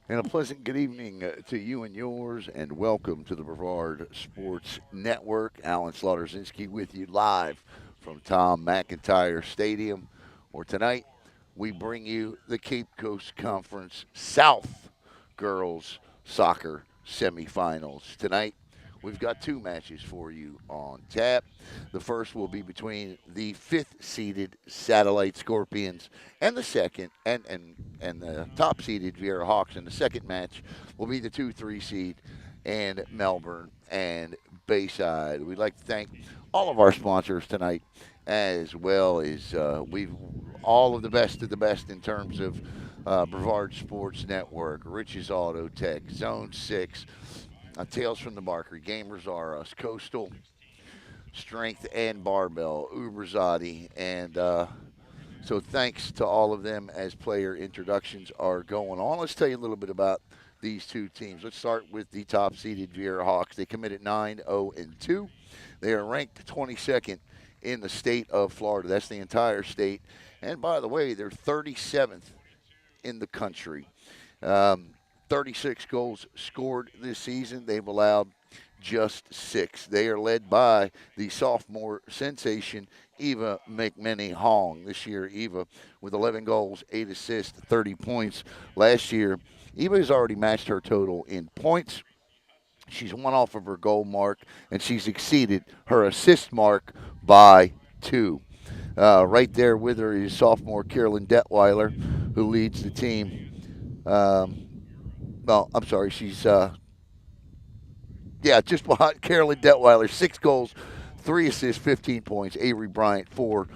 And a pleasant good evening to you and yours, and welcome to the Brevard Sports Network. Alan Slaughterzinski with you live from Tom McIntyre Stadium, where tonight we bring you the Cape Coast Conference South Girls Soccer Semifinals. Tonight, we've got two matches for you on tap. The first will be between the fifth seeded Satellite Scorpions and the second and the top seeded Viera Hawks. And the second match will be the 2-3 seed and Melbourne and Bayside. We'd like to thank all of our sponsors tonight, as well as we've all of the best in terms of Brevard Sports Network, Rich's Auto Tech, Zone 6, Tales from the Barker, Gamers R Us, Coastal, Strength and Barbell, Uberzadi, and so thanks to all of them as player introductions are going on. Let's tell you a little bit about these two teams. Let's start with the top seeded Viera Hawks. They come in at 9-0-2. They are ranked 22nd in the state of Florida. That's the entire state. And by the way, they're 37th in the country. Um, 36 goals scored this season. They've allowed just six. They are led by the sophomore sensation, Eva McMinney Hong. This year, Eva with 11 goals, 8 assists, 30 points. Last year, Eva has already matched her total in points. She's one off of her goal mark, and she's exceeded her assist mark by two. Right there with her is sophomore Carolyn Detweiler, who leads the team. Um, well, I'm sorry, she's just behind Carolyn Detweiler, 6 goals, 3 assists, 15 points. Avery Bryant, 4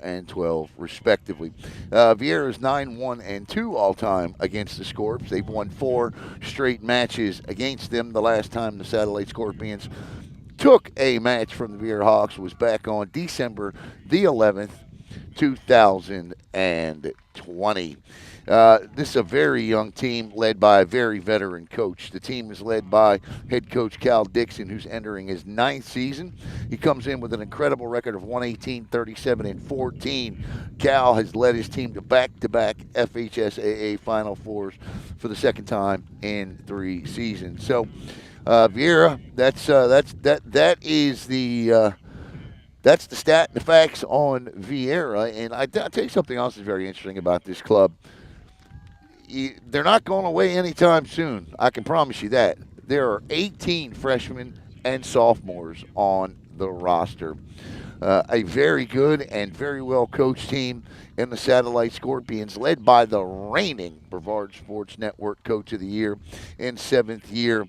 and 12, respectively. Viera's 9-1-2 all time against the Scorps. They've won 4 straight matches against them. The last time the Satellite Scorpions took a match from the Viera Hawks was back on December the 11th, 2020. This is a very young team led by a very veteran coach. The team is led by head coach Cal Dixon, who's entering his ninth season. He comes in with an incredible record of 118, 37, and 14. Cal has led his team to back-to-back FHSAA Final Fours for the second time in 3 seasons. So, Viera, that is that's the stat and the facts on Viera. And I'll tell you something else that's very interesting about this club. They're not going away anytime soon. I can promise you that. There are 18 freshmen and sophomores on the roster. A very good and very well coached team in the Satellite Scorpions, led by the reigning Brevard Sports Network Coach of the Year in seventh year,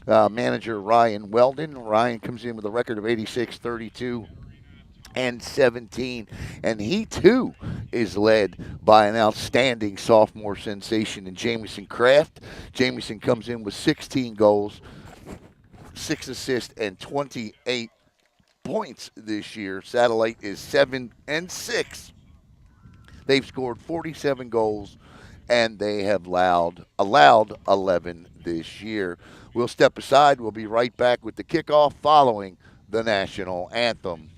manager Ryan Weldon. Ryan comes in with a record of 86, 32, and 17. And he, too, is led by an outstanding sophomore sensation in Jamison Kraft. Jamison comes in with 16 goals, 6 assists, and 28 points this year. Satellite is 7-6. They've scored 47 goals, and they have allowed 11 this year. We'll step aside. We'll be right back with the kickoff following the national anthem.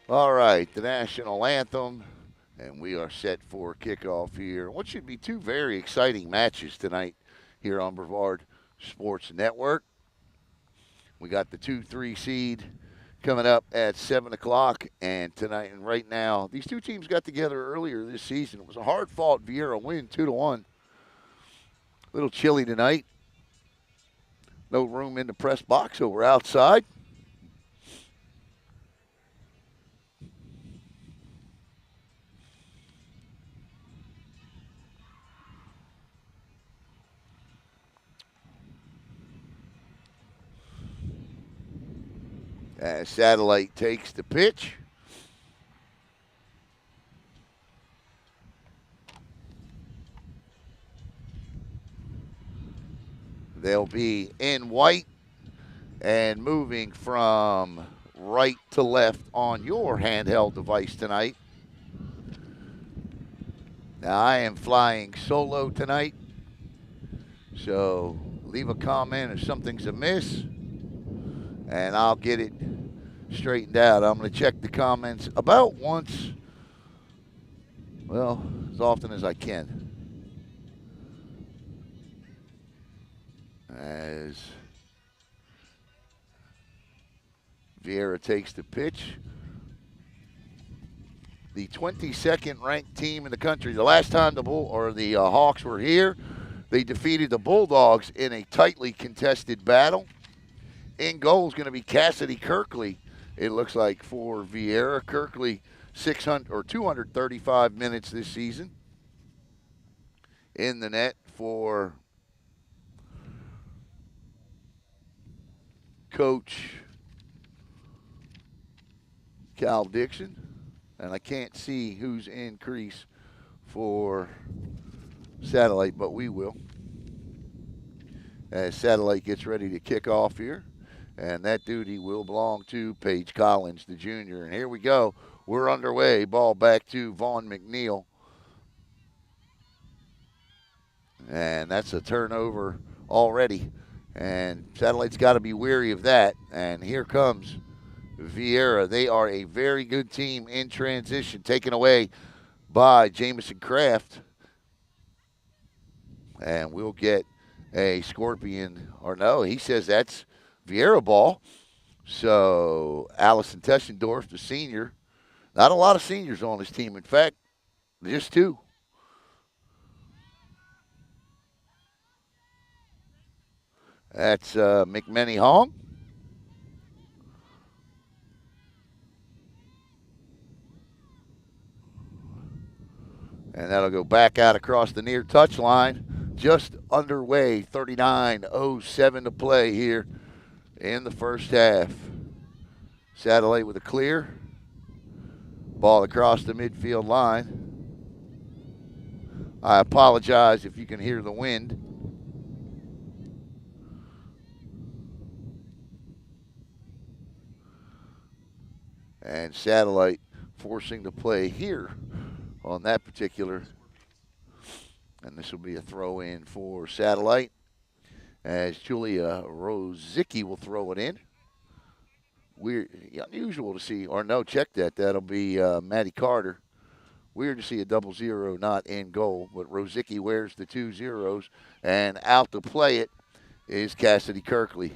All right, the national anthem, and we are set for kickoff here. What should be two very exciting matches tonight here on Brevard Sports Network. We got the 2-3 seed coming up at 7 o'clock, and tonight and right now, these two teams got together earlier this season. It was a hard-fought Viera win, 2-1. A little chilly tonight. No room in the press box, so we're outside. As Satellite takes the pitch. They'll be in white and moving from right to left on your handheld device tonight. Now, I am flying solo tonight, so leave a comment if something's amiss, and I'll get it straightened out. I'm going to check the comments about once, well, as often as I can. As Viera takes the pitch. The 22nd ranked team in the country. The last time the Hawks were here, they defeated the Bulldogs in a tightly contested battle. In goal is going to be Cassidy Kirkley. It looks like for Viera. Kirkley 235 minutes this season. In the net for Coach Cal Dixon. And I can't see who's in crease for Satellite, but we will. As Satellite gets ready to kick off here. And that duty will belong to Paige Collins, the junior. And here we go. We're underway. Ball back to Vaughn McNeil. And that's a turnover already. And Satellite's got to be wary of that. And here comes Viera. They are a very good team in transition, taken away by Jamison Kraft. And we'll get a Scorpion, or no, he says that's Viera ball. So Allison Teschendorf, the senior. Not a lot of seniors on this team. In fact, just two. That's McMenny Hong. And that'll go back out across the near touch line. Just underway, 39:07 to play here in the first half. Satellite with a clear. Ball across the midfield line. I apologize if you can hear the wind. And Satellite forcing the play here on that particular. And this will be a throw in for Satellite as Julia Rosicki will throw it in. Weird, unusual to see, or no, check that. That'll be Maddie Carter. Weird to see a 0-0 not in goal, but Rosicki wears the 2 zeros, and out to play it is Cassidy Kirkley.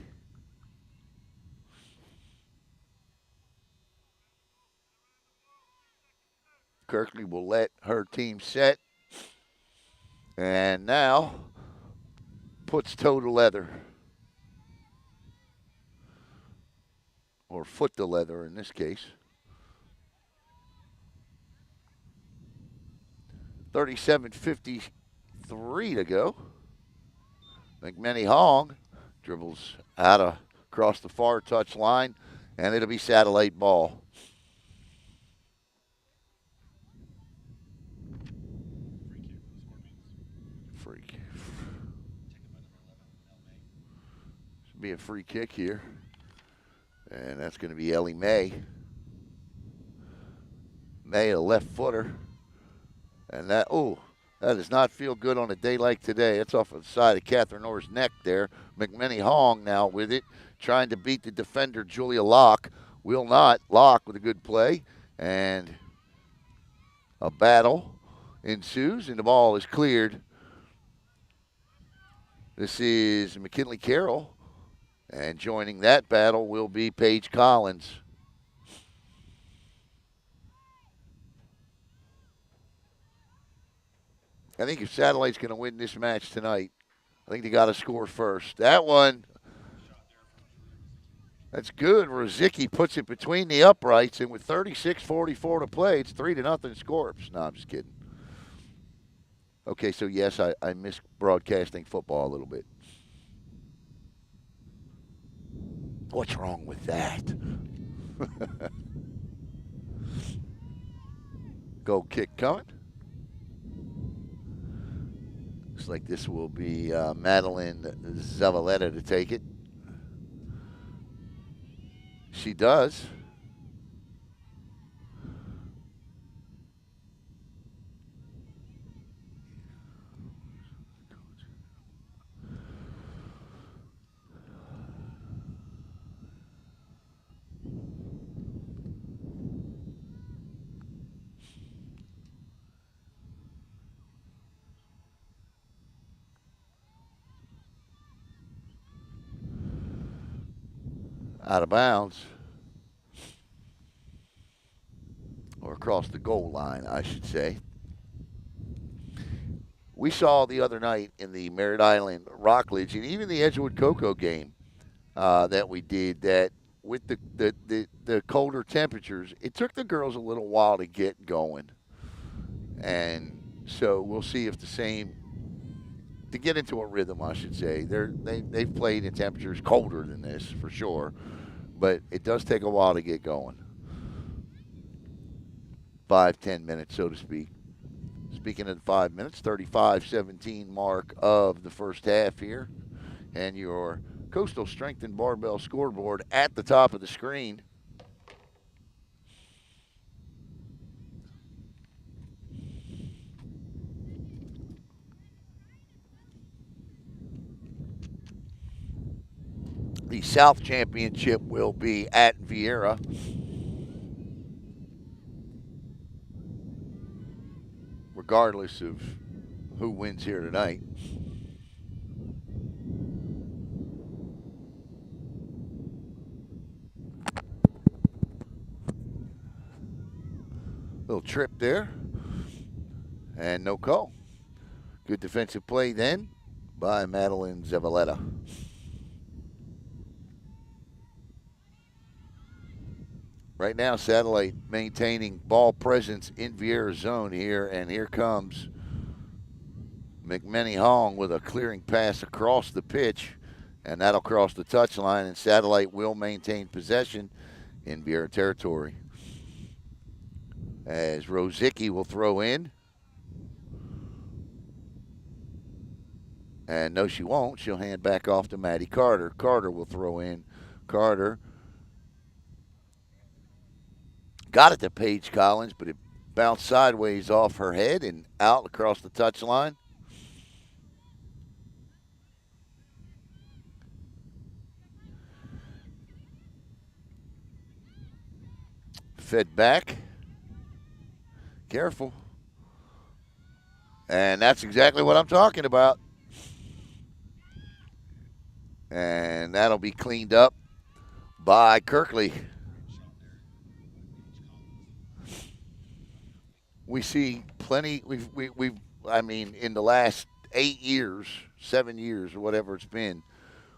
Kirkley will let her team set, and now puts toe to leather, or foot to leather in this case. 37:53 to go. McMenny Hong dribbles out across the far touch line, and it'll be Satellite ball. Should be a free kick here, and that's going to be Ellie May. May, a left footer. And that does not feel good on a day like today. That's off of the side of Catherine Orr's neck there. McMenny Hong now with it, trying to beat the defender, Julia Locke. Will not. Locke with a good play. And a battle ensues, and the ball is cleared. This is McKinley Carroll, and joining that battle will be Paige Collins. I think if Satellite's going to win this match tonight, I think they got to score first. That one, that's good. Rozicki puts it between the uprights, and with 36:44 to play, it's 3-0 Scorps. No, I'm just kidding. Okay, so yes, I miss broadcasting football a little bit. What's wrong with that? Goal kick coming. Looks like this will be Madeline Zavaleta to take it. She does. Out of bounds. Or across the goal line, I should say. We saw the other night in the Merritt Island Rockledge and even the Edgewood Cocoa game that we did that with the colder temperatures, it took the girls a little while to get going. And so we'll see if the same, to get into a rhythm, I should say. They've played in temperatures colder than this for sure, but it does take a while to get going. 5-10 minutes, so to speak. Speaking of 5 minutes, 35-17 mark of the first half here. And your Coastal Strength and Barbell scoreboard at the top of the screen. The South Championship will be at Viera. Regardless of who wins here tonight. Little trip there. And no call. Good defensive play then by Madeline Zavaleta. Right now, Satellite maintaining ball presence in Viera's zone here, and here comes McMenny Hong with a clearing pass across the pitch, and that'll cross the touchline, and Satellite will maintain possession in Viera territory. As Rozicki will throw in. And no, she won't. She'll hand back off to Maddie Carter. Carter will throw in. Carter got it to Paige Collins, but it bounced sideways off her head and out across the touchline. Fed back. Careful. And that's exactly what I'm talking about. And that'll be cleaned up by Kirkley. We see plenty. I mean, in the last 8 years, 7 years, or whatever it's been,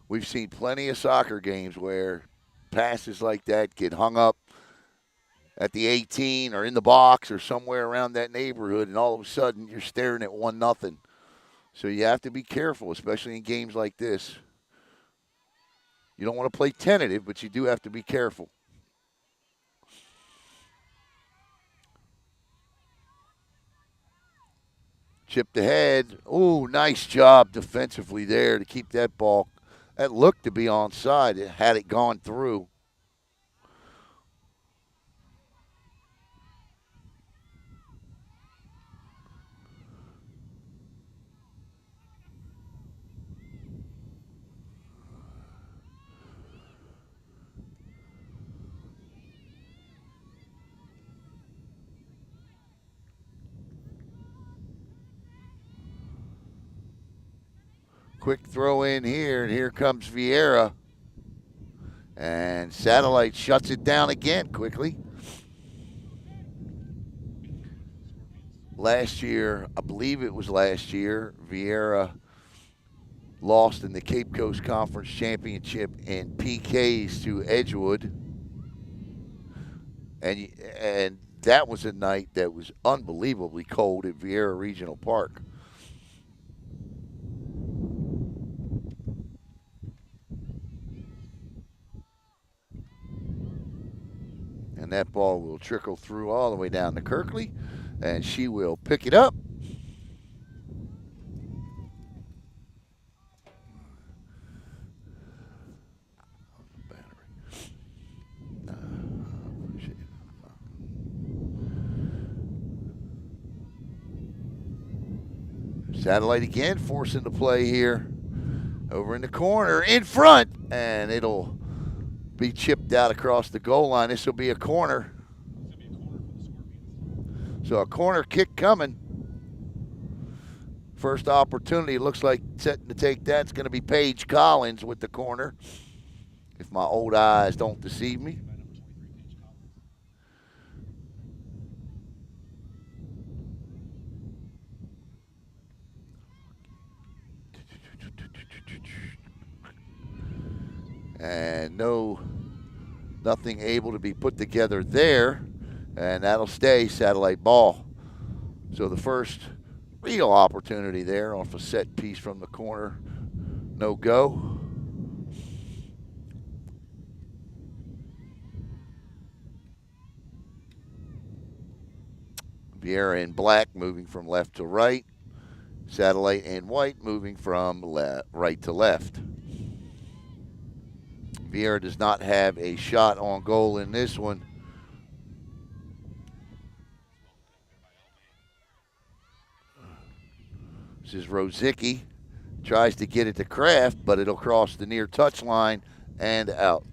we've seen plenty of soccer games where passes like that get hung up at the 18 or in the box or somewhere around that neighborhood, and all of a sudden you're staring at 1-0. So you have to be careful, especially in games like this. You don't want to play tentative, but you do have to be careful. Chipped ahead. Oh, nice job defensively there to keep that ball. That looked to be onside had it gone through. Quick throw in here, and here comes Viera. And Satellite shuts it down again quickly. Last year, I believe it was last year, Viera lost in the Cape Coast Conference Championship in PKs to Edgewood. And that was a night that was unbelievably cold at Viera Regional Park. And that ball will trickle through all the way down to Kirkley, and she will pick it up. Satellite again, forcing the play here. Over in the corner, in front, and it'll be chipped out across the goal line. This will be a corner. So a corner kick coming. First opportunity, looks like setting to take that's going to be Paige Collins with the corner, if my old eyes don't deceive me. And nothing able to be put together there, and that'll stay Satellite ball. So the first real opportunity there off a set piece from the corner, no go. Viera in black moving from left to right. Satellite in white moving from right to left. Viera does not have a shot on goal in this one. This is Rozicki. Tries to get it to Kraft, but it'll cross the near touch line and out.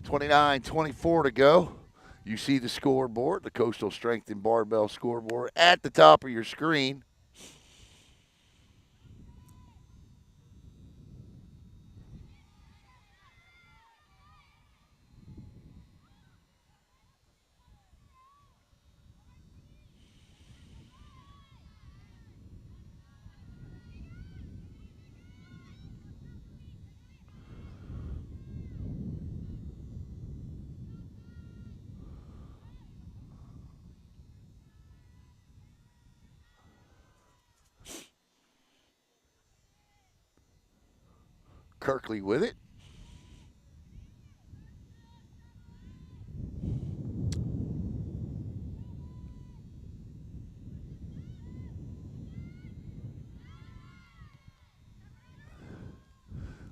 .29-24 to go. You see the scoreboard, the Coastal Strength and Barbell scoreboard at the top of your screen. Kirkley with it.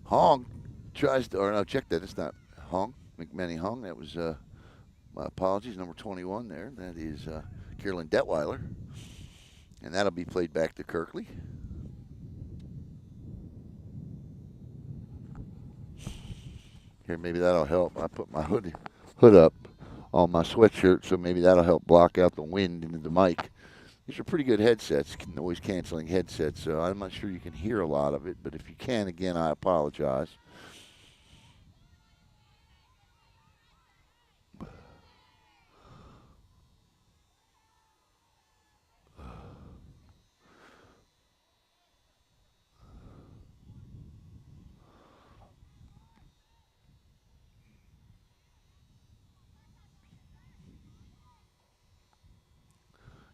Hong tries to, or no, check that. It's not Hong, McManny Hong. That was, my apologies, number 21 there. That is Carolyn Detweiler. And that'll be played back to Kirkley. Here, maybe that'll help. I put my hood up on my sweatshirt, so maybe that'll help block out the wind into the mic. These are pretty good headsets, noise canceling headsets, so I'm not sure you can hear a lot of it, but if you can, again, I apologize.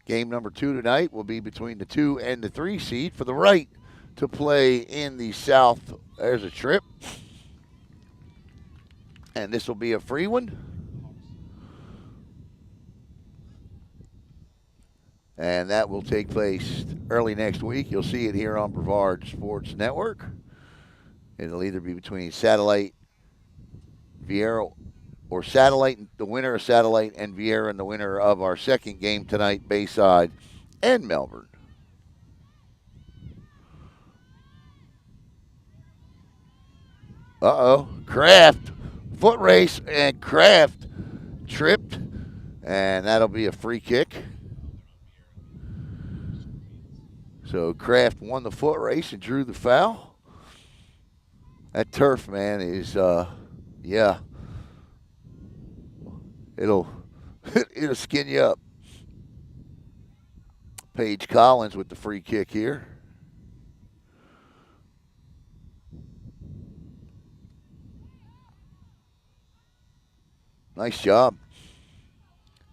Game number 2 tonight will be between the 2 and the 3 seed for the right to play in the South. There's a trip. And this will be a free one. And that will take place early next week. You'll see it here on Brevard Sports Network. It'll either be between Satellite, Viera, or Satellite, the winner of Satellite and Viera, and the winner of our second game tonight, Bayside and Melbourne. Kraft, foot race, and Kraft tripped, and that'll be a free kick. So Kraft won the foot race and drew the foul. That turf, man, is yeah, it'll it'll skin you up. Paige Collins with the free kick here. Nice job.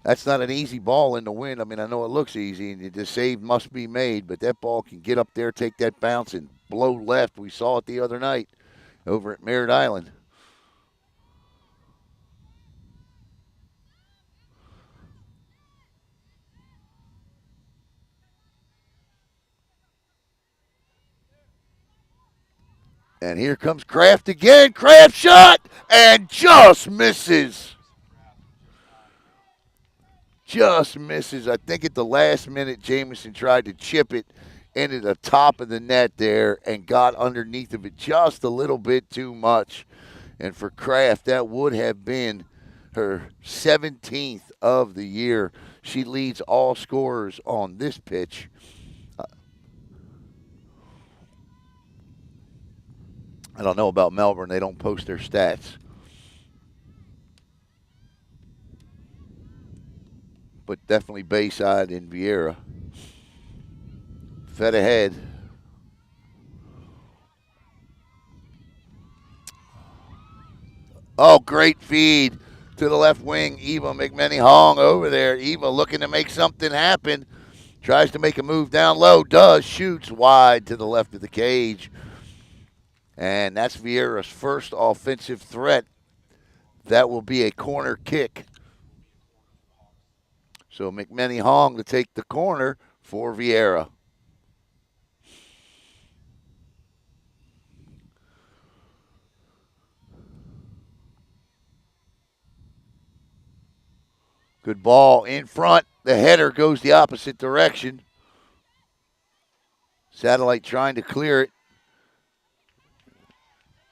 That's not an easy ball in the wind. I mean, I know it looks easy, and the save must be made, but that ball can get up there, take that bounce, and blow left. We saw it the other night over at Merritt Island. And here comes Kraft again. Kraft shot and just misses. Just misses. I think at the last minute, Jamison tried to chip it into the top of the net there and got underneath of it just a little bit too much. And for Kraft, that would have been her 17th of the year. She leads all scorers on this pitch. I don't know about Melbourne. They don't post their stats. But definitely Bayside and Viera. Fed ahead. Oh, great feed to the left wing. Eva McMenny Hong over there. Eva looking to make something happen. Tries to make a move down low. Does. Shoots wide to the left of the cage. And that's Viera's first offensive threat. That will be a corner kick. So McMenny Hong to take the corner for Viera. Good ball in front. The header goes the opposite direction. Satellite trying to clear it.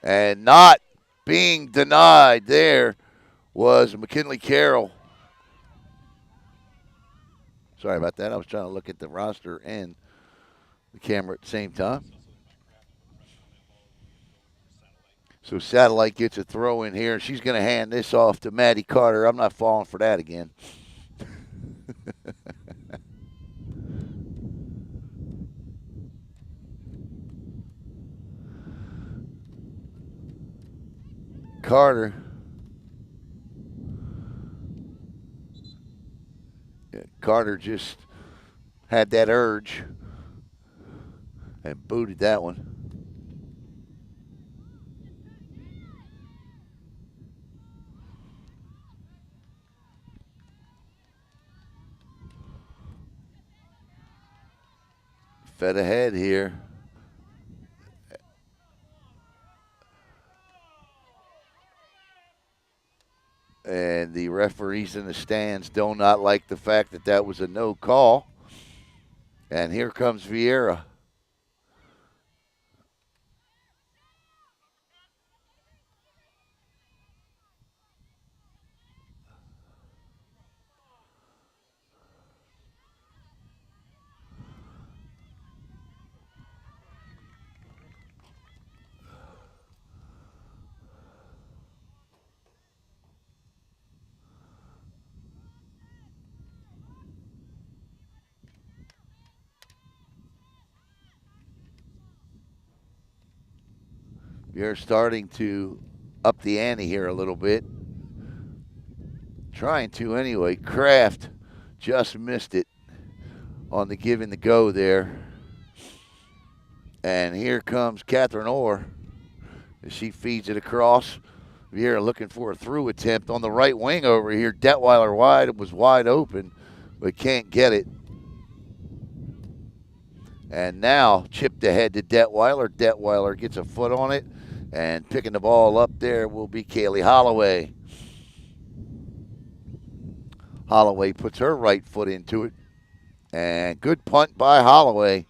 And not being denied there was McKinley Carroll. Sorry about that. I was trying to look at the roster and the camera at the same time. So Satellite gets a throw in here. She's going to hand this off to Maddie Carter. I'm not falling for that again. Carter. Yeah, Carter just had that urge and booted that one. Fed ahead here. And the referees in the stands do not like the fact that that was a no call. And here comes Viera. You're starting to up the ante here a little bit. Trying to anyway. Kraft just missed it on the give and the go there. And here comes Catherine Orr as she feeds it across. Viera looking for a through attempt on the right wing over here. Detweiler wide. It was wide open, but can't get it. And now chipped ahead to Detweiler. Detweiler gets a foot on it. And picking the ball up there will be Kaylee Holloway. Holloway puts her right foot into it. And good punt by Holloway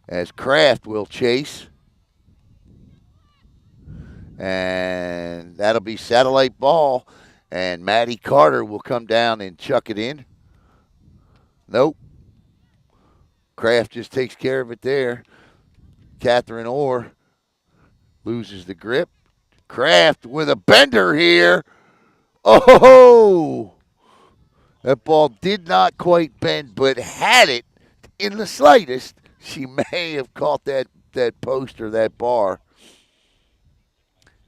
as Kraft will chase. And that'll be satellite ball. And Maddie Carter will come down and chuck it in. Nope. Kraft just takes care of it there. Catherine Orr loses the grip. Kraft with a bender here. Oh! That ball did not quite bend, but had it in the slightest, she may have caught that post or that bar.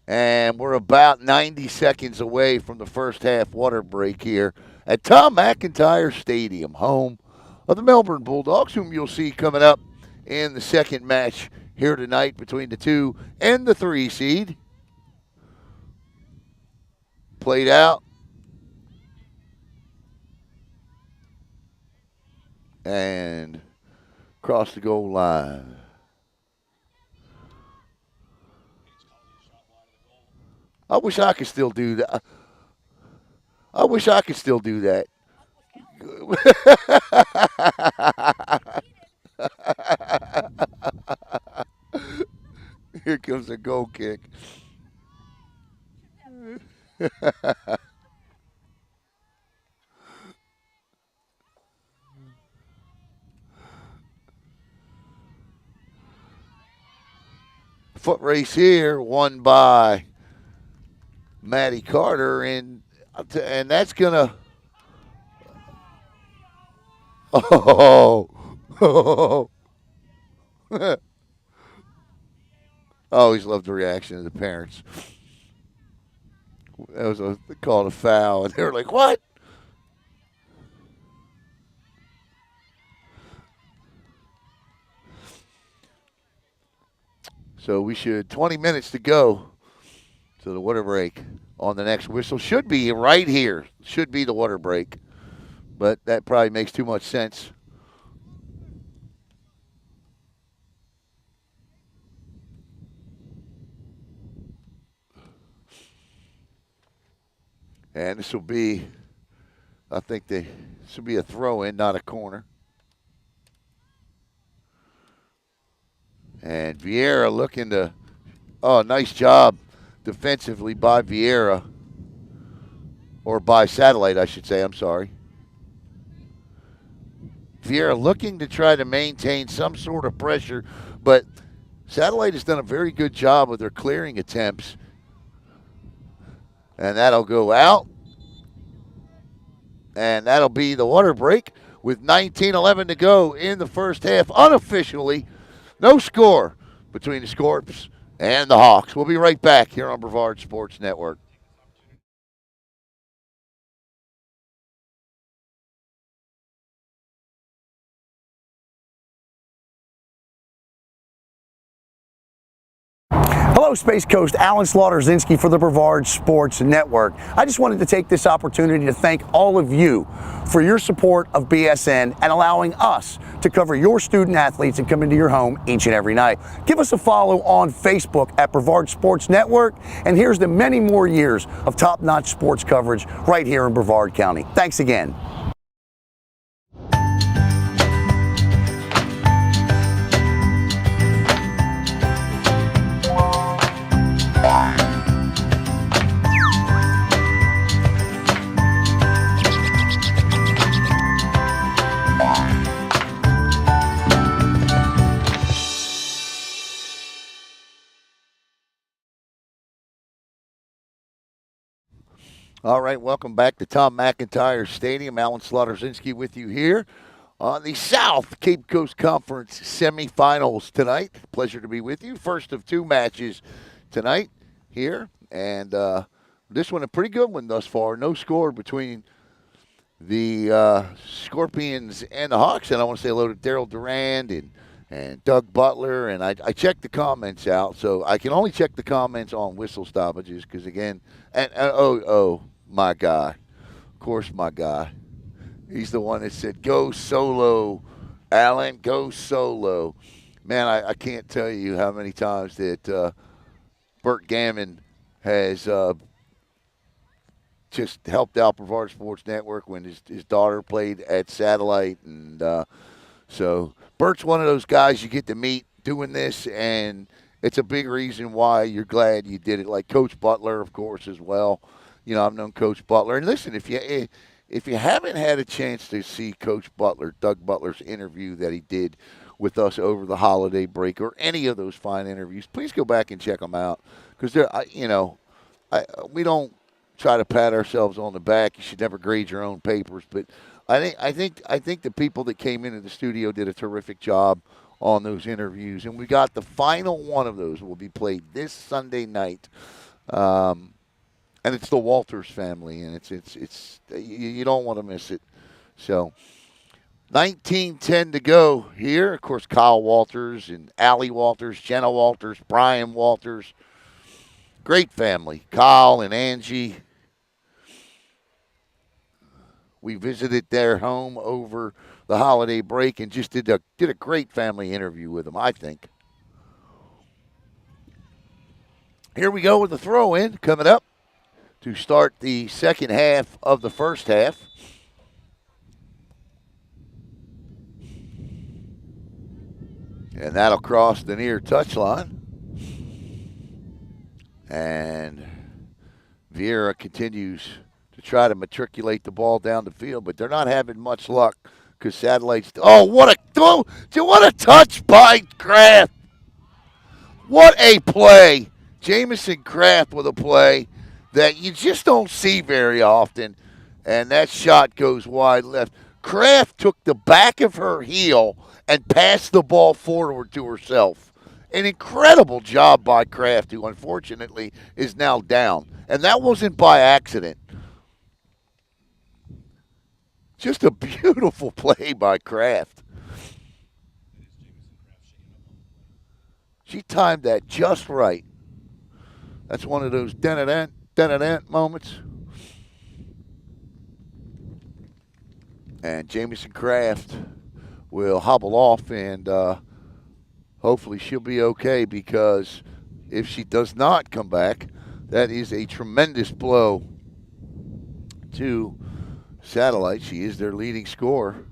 And we're about 90 seconds away from the first half water break here at Tom McIntyre Stadium, home of the Melbourne Bulldogs, whom you'll see coming up in the second match here tonight between the 2 and the 3 seed. Played out. And across the goal line. I wish I could still do that. I wish I could still do that. Here comes a goal kick. Foot race here, won by Maddie Carter, and that's gonna. Oh, oh, I always loved the reaction of the parents. That was they called a foul, and they were like, "What?" So we should 20 minutes to go to the water break on the next whistle. Should be right here. Should be the water break, but that probably makes too much sense. And this will be, I think this will be a throw in, not a corner. And Viera looking to, oh, nice job defensively by Viera. Or by Satellite, I should say. I'm sorry. Viera looking to try to maintain some sort of pressure, but Satellite has done a very good job with their clearing attempts. And that'll go out. And that'll be the water break with 19:11 to go in the first half. Unofficially, no score between the Scorps and the Hawks. We'll be right back here on Brevard Sports Network. Hello, Space Coast. Alan Slaughter-Zinski for the Brevard Sports Network. I just wanted to take this opportunity to thank all of you for your support of BSN and allowing us to cover your student athletes and come into your home each and every night. Give us a follow on Facebook at Brevard Sports Network, and here's to many more years of top-notch sports coverage right here in Brevard County. Thanks again. All right, welcome back to Tom McIntyre Stadium. Alan Slaughter-Zinski with you here on the South Cape Coast Conference semifinals tonight. Pleasure to be with you. First of two matches tonight here, and this one a pretty good one thus far. No score between the Scorpions and the Hawks, and I want to say hello to Daryl Durand and Doug Butler, and I checked the comments out, so I can only check the comments on whistle stoppages because, again, and my guy, of course my guy, he's the one that said, go solo, Alan, go solo. Man, I can't tell you how many times that Bert Gammon has just helped out Brevard Sports Network when his daughter played at Satellite, and so Bert's one of those guys you get to meet doing this, and it's a big reason why you're glad you did it. Like Coach Butler, of course, as well. I've known Coach Butler, and listen, if you haven't had a chance to see Coach Butler, Doug Butler's interview that he did with us over the holiday break, or any of those fine interviews, please go back and check them out because we don't try to pat ourselves on the back. You should never grade your own papers, but I think the people that came into the studio did a terrific job on those interviews, and we got the final one of those will be played this Sunday night, and it's the Walters family, and it's you don't want to miss it. So 19:10 to go here. Of course, Kyle Walters and Allie Walters, Jenna Walters, Brian Walters, great family. Kyle and Angie. We visited their home over the holiday break and just did a great family interview with them, I think. Here we go with the throw in coming up to start the second half of the first half. And that'll cross the near touchline. And Viera continues to try to matriculate the ball down the field, but they're not having much luck because Satellite's. Oh, what a touch by Kraft! What a play! Jamison Kraft with a play that you just don't see very often, and that shot goes wide left. Kraft took the back of her heel and passed the ball forward to herself. An incredible job by Kraft, who unfortunately is now down. And that wasn't by accident. Just a beautiful play by Kraft. She timed that just right. That's one of those dun moments. And Jamison Kraft will hobble off, and hopefully she'll be okay, because if she does not come back, that is a tremendous blow to Satellite. She is their leading scorer.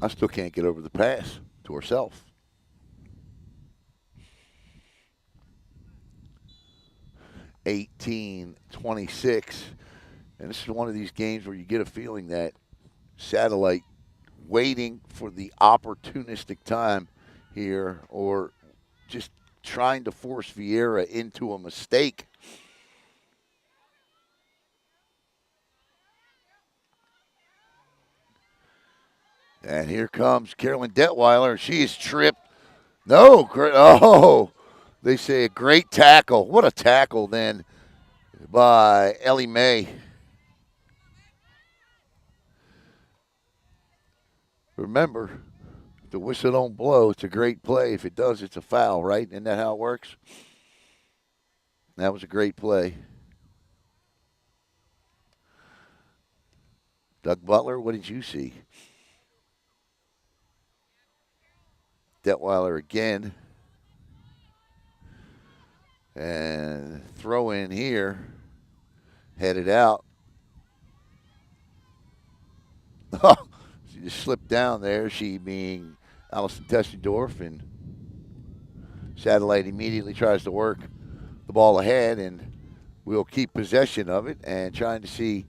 I still can't get over the pass to herself. 18-26. And this is one of these games where you get a feeling that Satellite waiting for the opportunistic time here, or just trying to force Viera into a mistake. And here comes Carolyn Detweiler. She is tripped. No, oh, they say a great tackle. What a tackle then by Ellie Mae. Remember, if the whistle don't blow, it's a great play. If it does, it's a foul, right? Isn't that how it works? That was a great play. Doug Butler, what did you see? Detweiler again. And throw in here. Headed out. She just slipped down there, she being Allison Tessendorf, and Satellite immediately tries to work the ball ahead, and we'll keep possession of it and trying to see.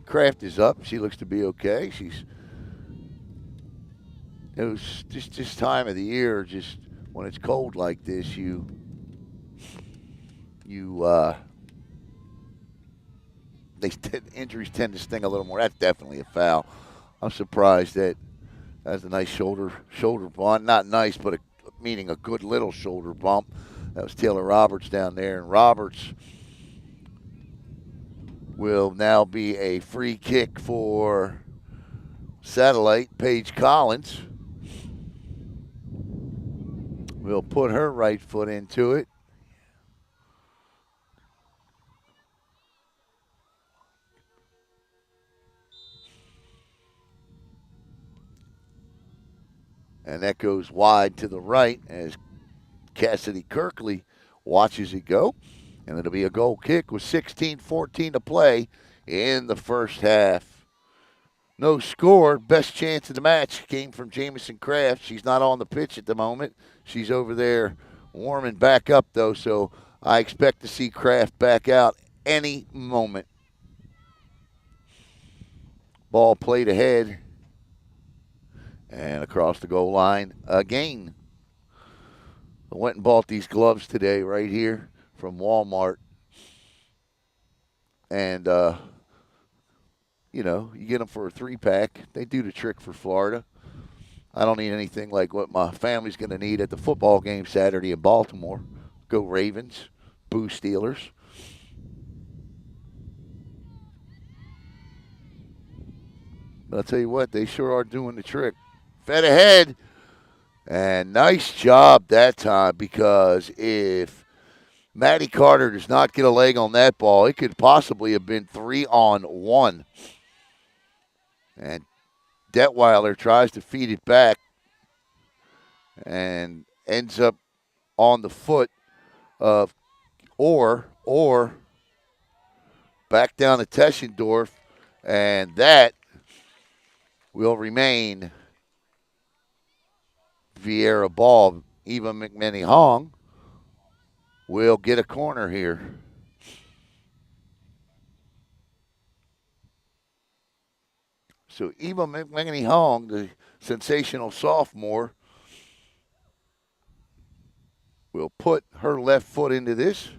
Kraft is up. She looks to be okay. It was just this time of the year, just when it's cold like this, injuries tend to sting a little more. That's definitely a foul. I'm surprised that that's a nice shoulder bump. Not nice, but meaning a good little shoulder bump. That was Taylor Roberts down there, and Roberts will now be a free kick for Satellite. Paige Collins will put her right foot into it. And that goes wide to the right as Cassidy Kirkley watches it go. And it'll be a goal kick with 16:14 to play in the first half. No score. Best chance of the match came from Jamison Kraft. She's not on the pitch at the moment. She's over there warming back up, though, so I expect to see Kraft back out any moment. Ball played ahead and across the goal line again. I went and bought these gloves today right here from Walmart. And, you get them for a 3-pack. They do the trick for Florida. I don't need anything like what my family's going to need at the football game Saturday in Baltimore. Go Ravens, boo Steelers. But I'll tell you what, they sure are doing the trick. Fed ahead, and nice job that time, because if Maddie Carter does not get a leg on that ball, it could possibly have been 3-on-1. And Detweiler tries to feed it back and ends up on the foot of or back down to Teschendorf, and that will remain Viera ball. Eva McMenny Hong will get a corner here. So Eva McMenny Hong, the sensational sophomore, will put her left foot into this.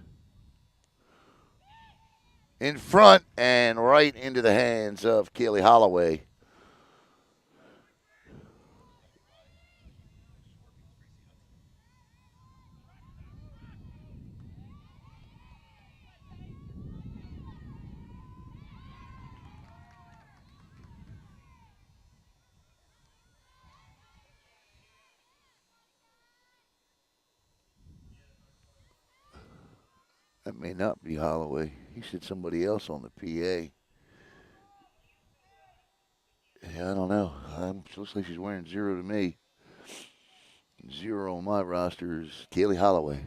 In front and right into the hands of Kaylee Holloway. That may not be Holloway. He said somebody else on the PA. Yeah, I don't know. It looks like she's wearing 0 to me. 0 on my roster is Kaylee Holloway.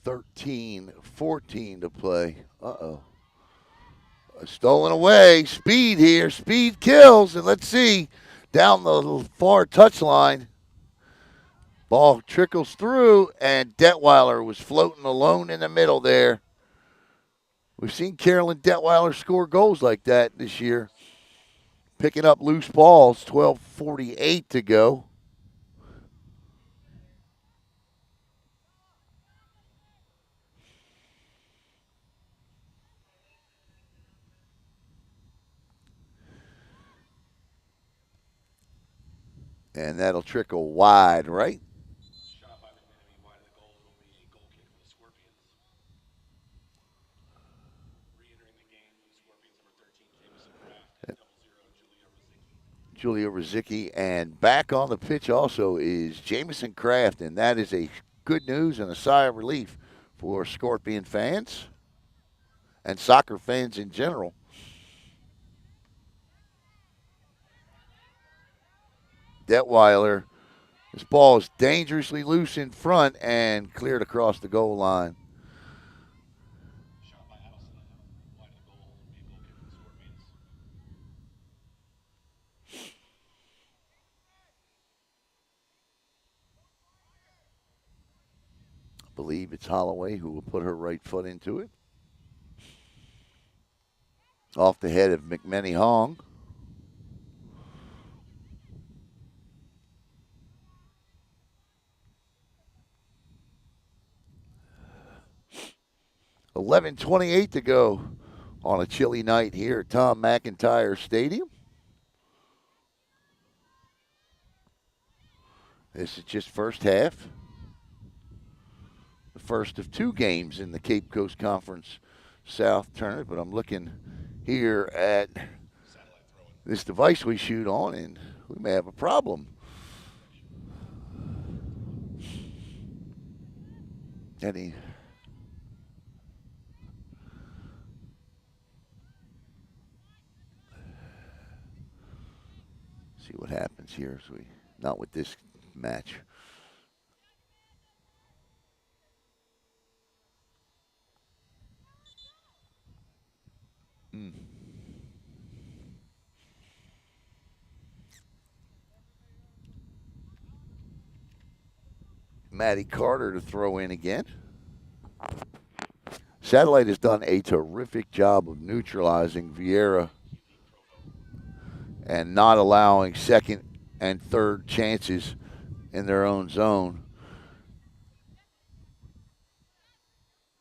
Thirteen, 14 to play. Uh-oh. Stolen away. Speed here. Speed kills. And let's see. Down the far touchline. Ball trickles through, and Detweiler was floating alone in the middle there. We've seen Carolyn Detweiler score goals like that this year. Picking up loose balls, 12:48 to go. And that'll trickle wide, right? Julia Rozicki. And back on the pitch also is Jamison Kraft, and that is a good news and a sigh of relief for Scorpion fans and soccer fans in general. Detweiler, this ball is dangerously loose in front and cleared across the goal line. I believe it's Holloway who will put her right foot into it. Off the head of McMenny Hong. $11:28 to go on a chilly night here at Tom McIntyre Stadium. This is just first half. The first of two games in the Cape Coast Conference South tournament. But I'm looking here at this device we shoot on, and we may have a problem. Any see what happens here. So we not with this match. Mm. Maddie Carter to throw in again. Satellite has done a terrific job of neutralizing Viera and not allowing second and third chances in their own zone.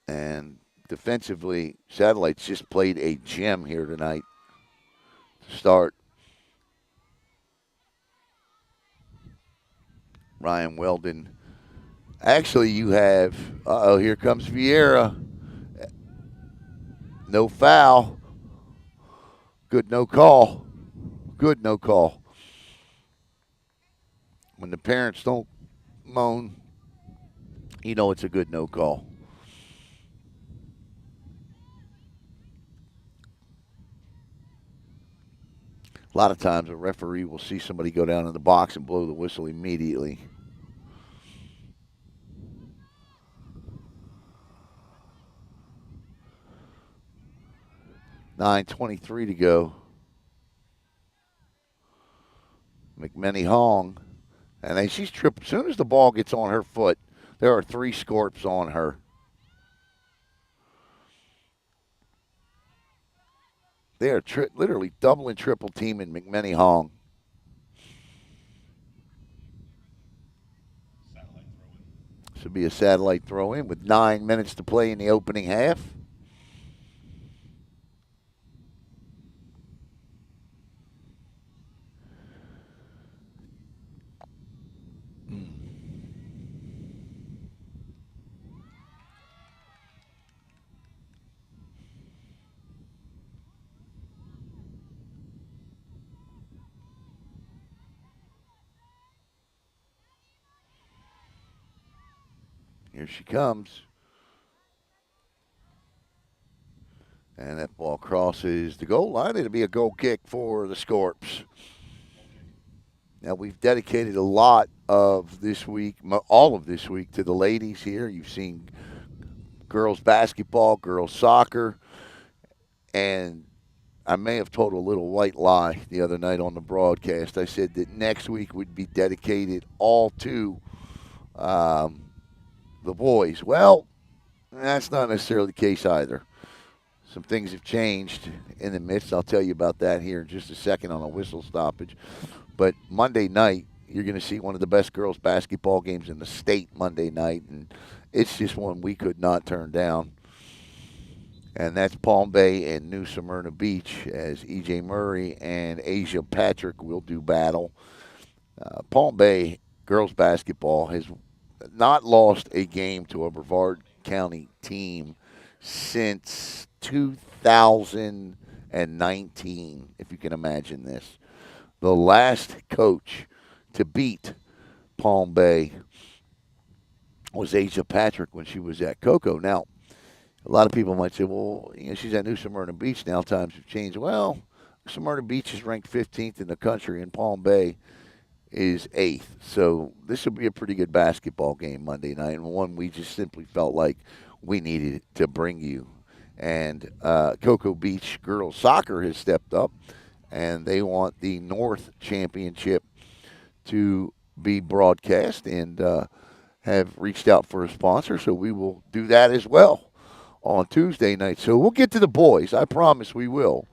And defensively, Satellite's just played a gem here tonight to start. Ryan Weldon. Actually, you have, here comes Viera. No foul. Good no call. Good no call. When the parents don't moan, you know it's a good no call. A lot of times a referee will see somebody go down in the box and blow the whistle immediately. 9:23 to go. McMenny Hong. And then she's tripped. As soon as the ball gets on her foot, there are three scorps on her. They are literally double and triple teaming McMenny Hong. This would be a satellite throw in with 9 minutes to play in the opening half. Here she comes. And that ball crosses the goal line. It'll be a goal kick for the Scorps. Now, we've dedicated a lot of this week, all of this week, to the ladies here. You've seen girls basketball, girls soccer, and I may have told a little white lie the other night on the broadcast. I said that next week would be dedicated all to um, the boys. Well, that's not necessarily the case either. Some things have changed in the midst. I'll tell you about that here in just a second on a whistle stoppage. But Monday night, you're going to see one of the best girls basketball games in the state Monday night, and it's just one we could not turn down. And that's Palm Bay and New Smyrna Beach as E.J. Murray and Asia Patrick will do battle. Palm Bay girls basketball has not lost a game to a Brevard County team since 2019, if you can imagine this. The last coach to beat Palm Bay was Asia Patrick when she was at Cocoa. Now, a lot of people might say, well, she's at New Smyrna Beach now. Times have changed. Well, Smyrna Beach is ranked 15th in the country, and Palm Bay is 8th. So this will be a pretty good basketball game Monday night, and one we just simply felt like we needed to bring you. And Cocoa Beach girls soccer has stepped up, and they want the North Championship to be broadcast and have reached out for a sponsor. So we will do that as well on Tuesday night. So we'll get to the boys. I promise we will.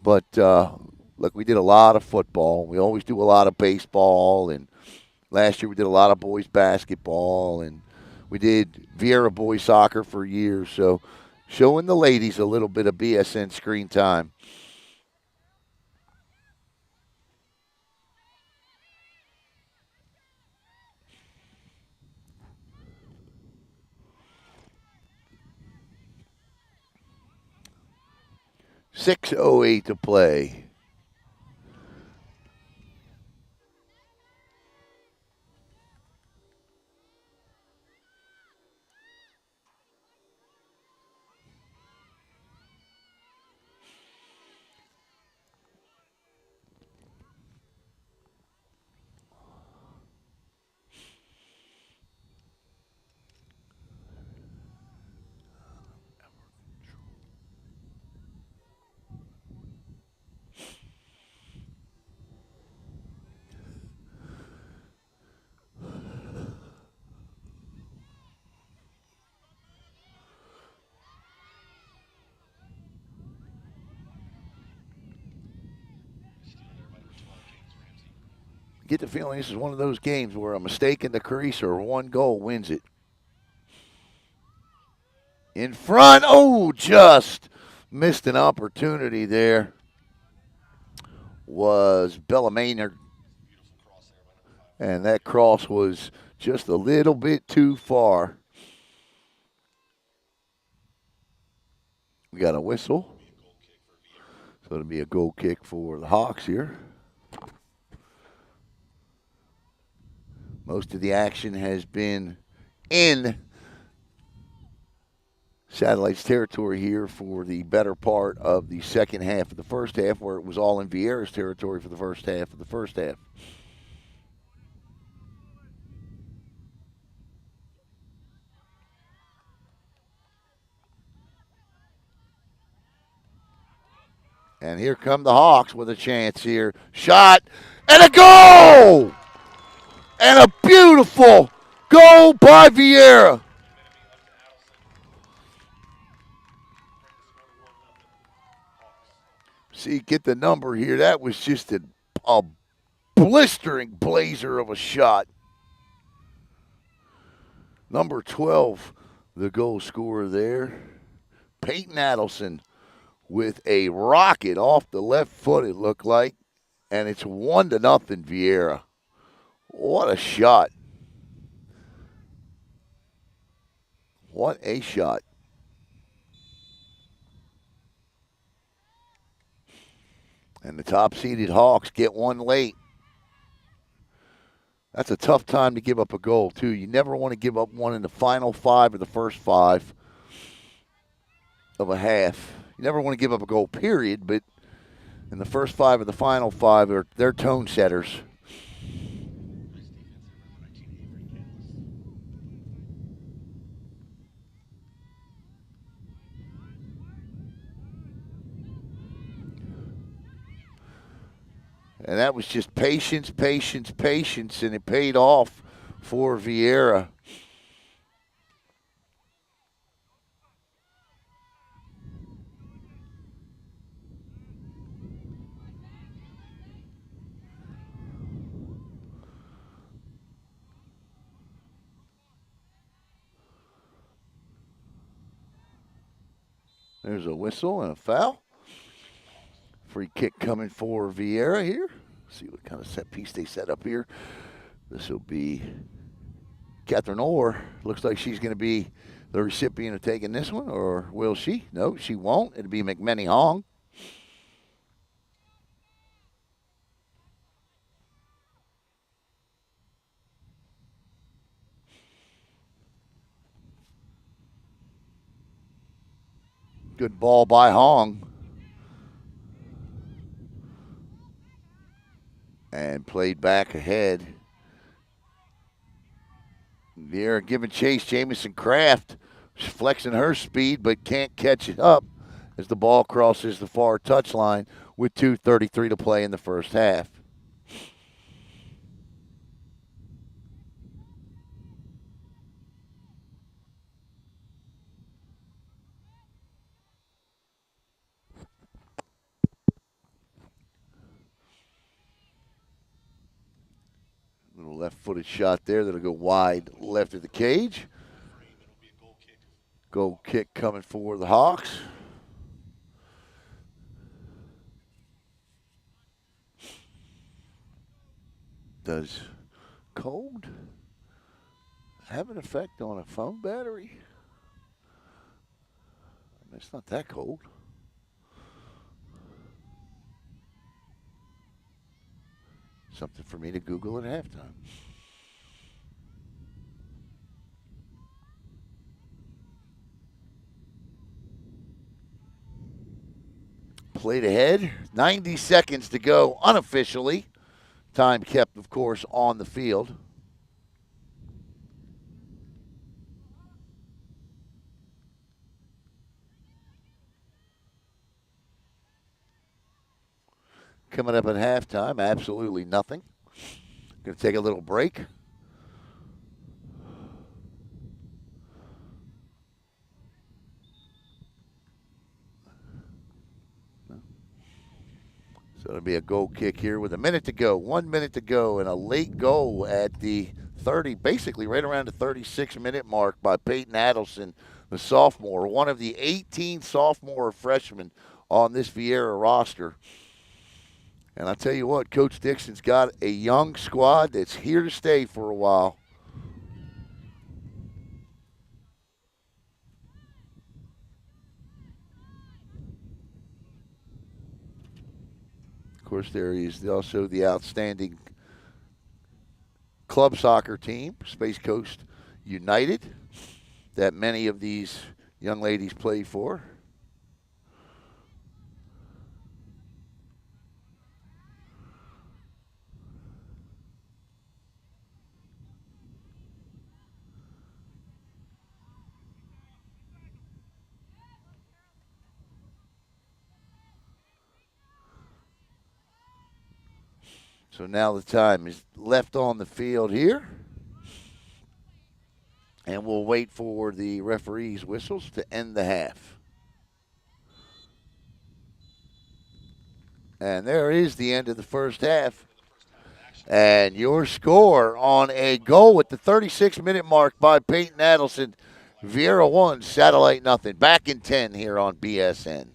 But look, we did a lot of football. We always do a lot of baseball. And last year we did a lot of boys basketball. And we did Viera boys soccer for years. So showing the ladies a little bit of BSN screen time. 6:08 to play. Get the feeling this is one of those games where a mistake in the crease or one goal wins it. In front. Oh, just missed an opportunity there. Was Bella Maynard. And that cross was just a little bit too far. We got a whistle. So it'll be a goal kick for the Hawks here. Most of the action has been in Satellites territory here for the better part of the second half of the first half, where it was all in Viera's territory for the first half of the first half. And here come the Hawks with a chance here. Shot and a goal! And a beautiful goal by Viera. See, get the number here. That was just a blistering blazer of a shot. Number 12, the goal scorer there. Peyton Adelson with a rocket off the left foot, it looked like. And it's 1-0 Viera. What a shot. What a shot. And the top seeded Hawks get one late. That's a tough time to give up a goal, too. You never want to give up one in the final five or the first five of a half. You never want to give up a goal, period, but in the first five or the final five, they're tone setters. And that was just patience, patience, patience, and it paid off for Viera. There's a whistle and a foul. Free kick coming for Viera here. See what kind of set piece they set up here. This will be Catherine Orr. Looks like she's going to be the recipient of taking this one, or will she? No, she won't. It'll be McMenny Hong. Good ball by Hong. And played back ahead. Viera giving chase. Jamison Kraft flexing her speed, but can't catch it up as the ball crosses the far touchline with 2:33 to play in the first half. Little left-footed shot there that'll go wide left of the cage. Goal kick coming for the Hawks. Does cold have an effect on a phone battery? I mean, it's not that cold. Something for me to Google at halftime. Played ahead. 90 seconds to go unofficially. Time kept, of course, on the field. Coming up at halftime, absolutely nothing. Going to take a little break. So it'll be a goal kick here with a minute to go, 1 minute to go, and a late goal at the 30, basically right around the 36-minute mark by Peyton Adelson, the sophomore, one of the 18 sophomore freshmen on this Viera roster. And I tell you what, Coach Dixon's got a young squad that's here to stay for a while. Of course, there is also the outstanding club soccer team, Space Coast United, that many of these young ladies play for. So now the time is left on the field here. And we'll wait for the referee's whistles to end the half. And there is the end of the first half. And your score on a goal at the 36-minute mark by Peyton Adelson. Viera 1, Satellite nothing. Back in 10 here on BSN.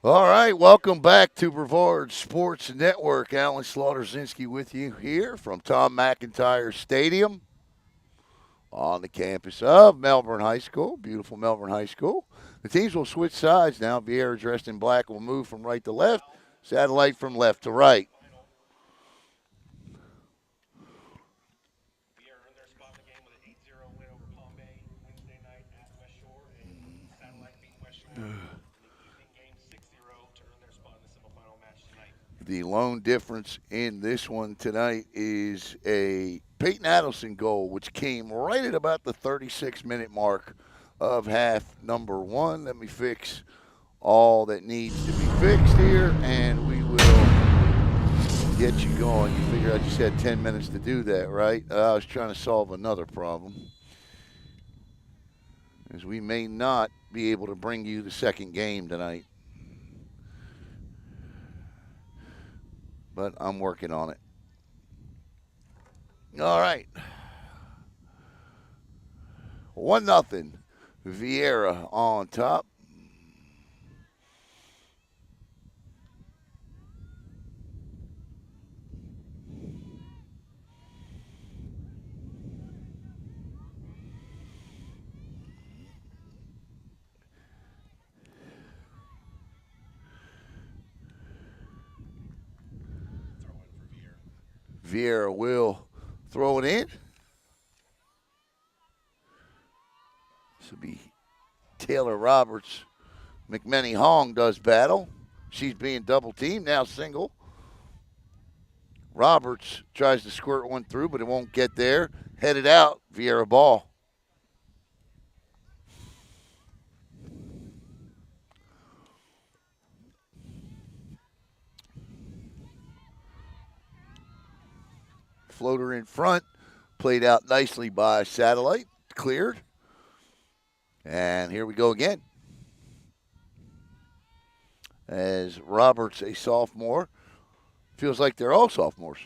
All right, welcome back to Brevard Sports Network. Alan Slaughterzinski with you here from Tom McIntyre Stadium on the campus of Melbourne High School, beautiful Melbourne High School. The teams will switch sides now. Viera dressed in black will move from right to left, Satellite from left to right. The lone difference in this one tonight is a Peyton Adelson goal, which came right at about the 36-minute mark of half number one. Let me fix all that needs to be fixed here, and we will get you going. You figure I just had 10 minutes to do that, right? I was trying to solve another problem, as we may not be able to bring you the second game tonight, but I'm working on it. All right. 1-0. Viera on top. Viera will throw it in. This will be Taylor Roberts. McMenny Hong does battle. She's being double teamed, now single. Roberts tries to squirt one through, but it won't get there. Headed out, Viera ball. Floater in front, played out nicely by Satellite, cleared. And here we go again. As Roberts, a sophomore, feels like they're all sophomores.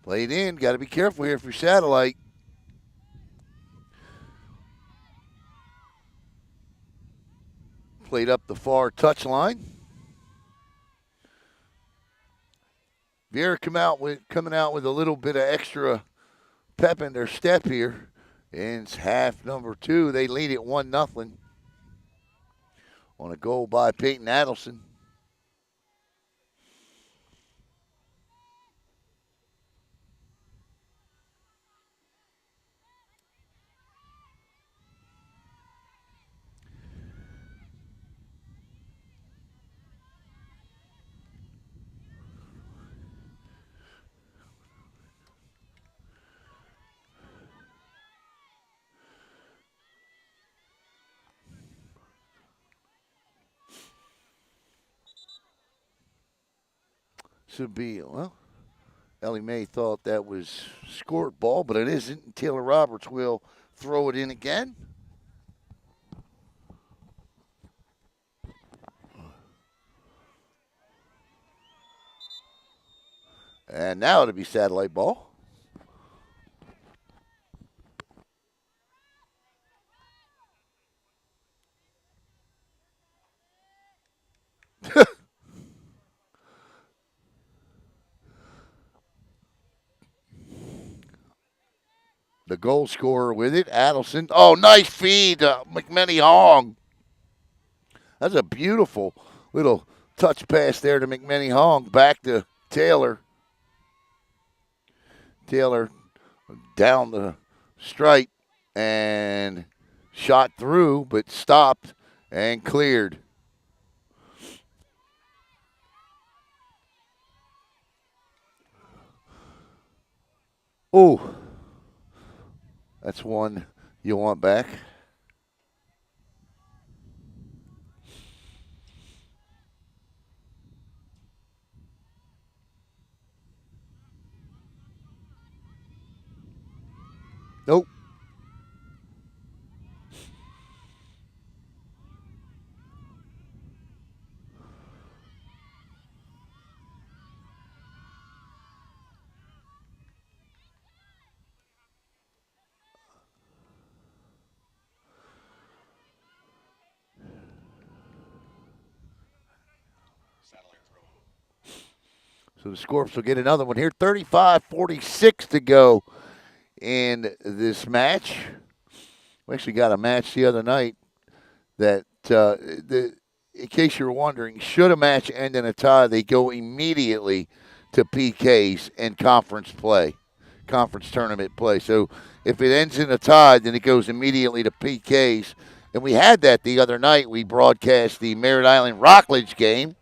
Played in, got to be careful here for Satellite. Played up the far touchline. Viera coming out with a little bit of extra pep in their step here. In half number two, they lead it 1-0 on a goal by Peyton Adelson. Should be, well, Ellie Mae thought that was scored ball, but it isn't. Taylor Roberts will throw it in again. And now it'll be Satellite ball. The goal scorer with it, Adelson. Oh, nice feed, McMenny Hong. That's a beautiful little touch pass there to McMenny Hong. Back to Taylor. Taylor down the stripe and shot through, but stopped and cleared. Oh, that's one you want back. Nope. So the Scorps will get another one here. 35-46 to go in this match. We actually got a match the other night that, in case you're wondering, should a match end in a tie, they go immediately to PKs and conference play, conference tournament play. So if it ends in a tie, then it goes immediately to PKs. And we had that the other night. We broadcast the Merritt Island Rockledge game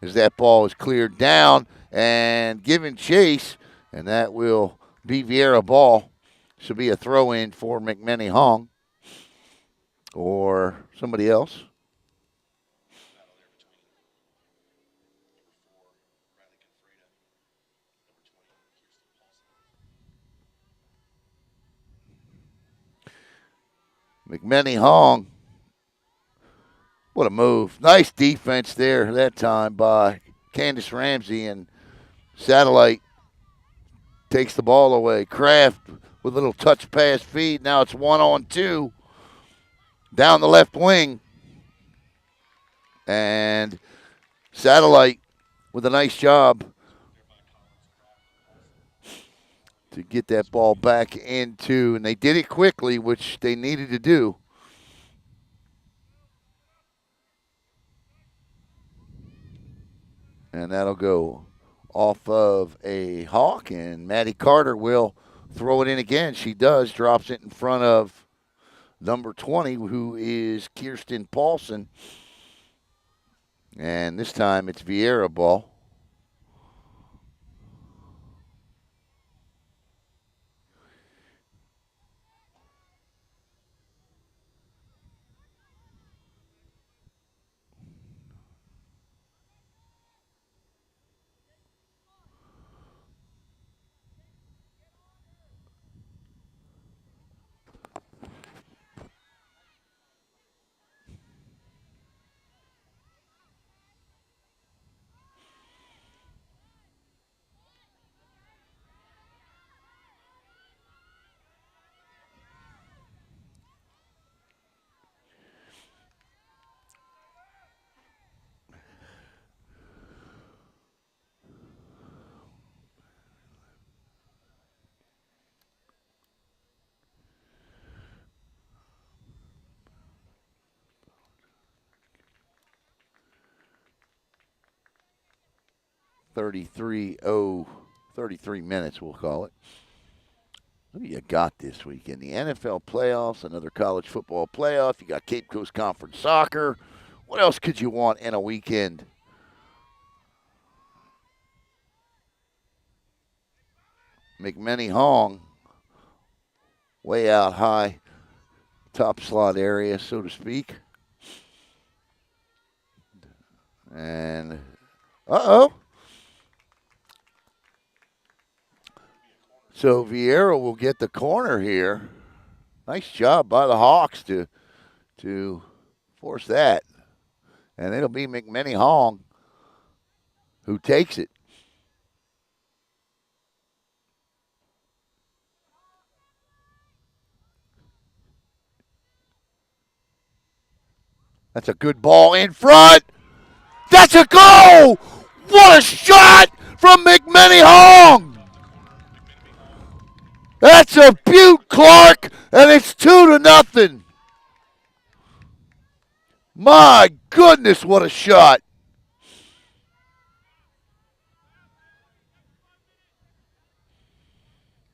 as that ball is cleared down and given chase, and that will be Viera ball. Should be a throw in for McMenny Hong or somebody else. McMenny Hong. What a move. Nice defense there that time by Candace Ramsey, and Satellite takes the ball away. Kraft with a little touch pass feed. Now it's 1-on-2 down the left wing. And Satellite with a nice job to get that ball back into, and they did it quickly, which they needed to do. And that'll go off of a Hawk, and Maddie Carter will throw it in again. She does, drops it in front of number 20, who is Kirsten Paulson. And this time it's Viera ball. Thirty-three minutes, we'll call it. Who you got this weekend? The NFL playoffs, another college football playoff. You got Cape Coast Conference soccer. What else could you want in a weekend? McMenny Hong, way out high, top slot area, so to speak. And, uh-oh. So Viera will get the corner here. Nice job by the Hawks to force that. And it'll be McMenny Hong who takes it. That's a good ball in front. That's a goal! What a shot from McMenny Hong! That's a Butte Clark, and it's 2-0. My goodness, what a shot.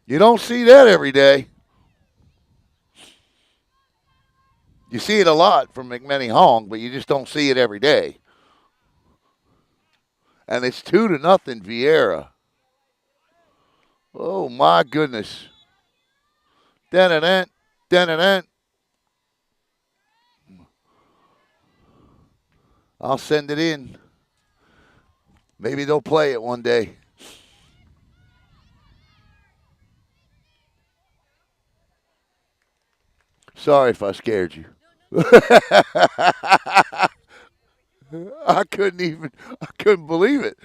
You don't see that every day. You see it a lot from McMenny Hong, but you just don't see it every day. And it's 2-0 Viera. Oh, my goodness. Da-da-da, I'll send it in. Maybe they'll play it one day. Sorry if I scared you. I couldn't believe it.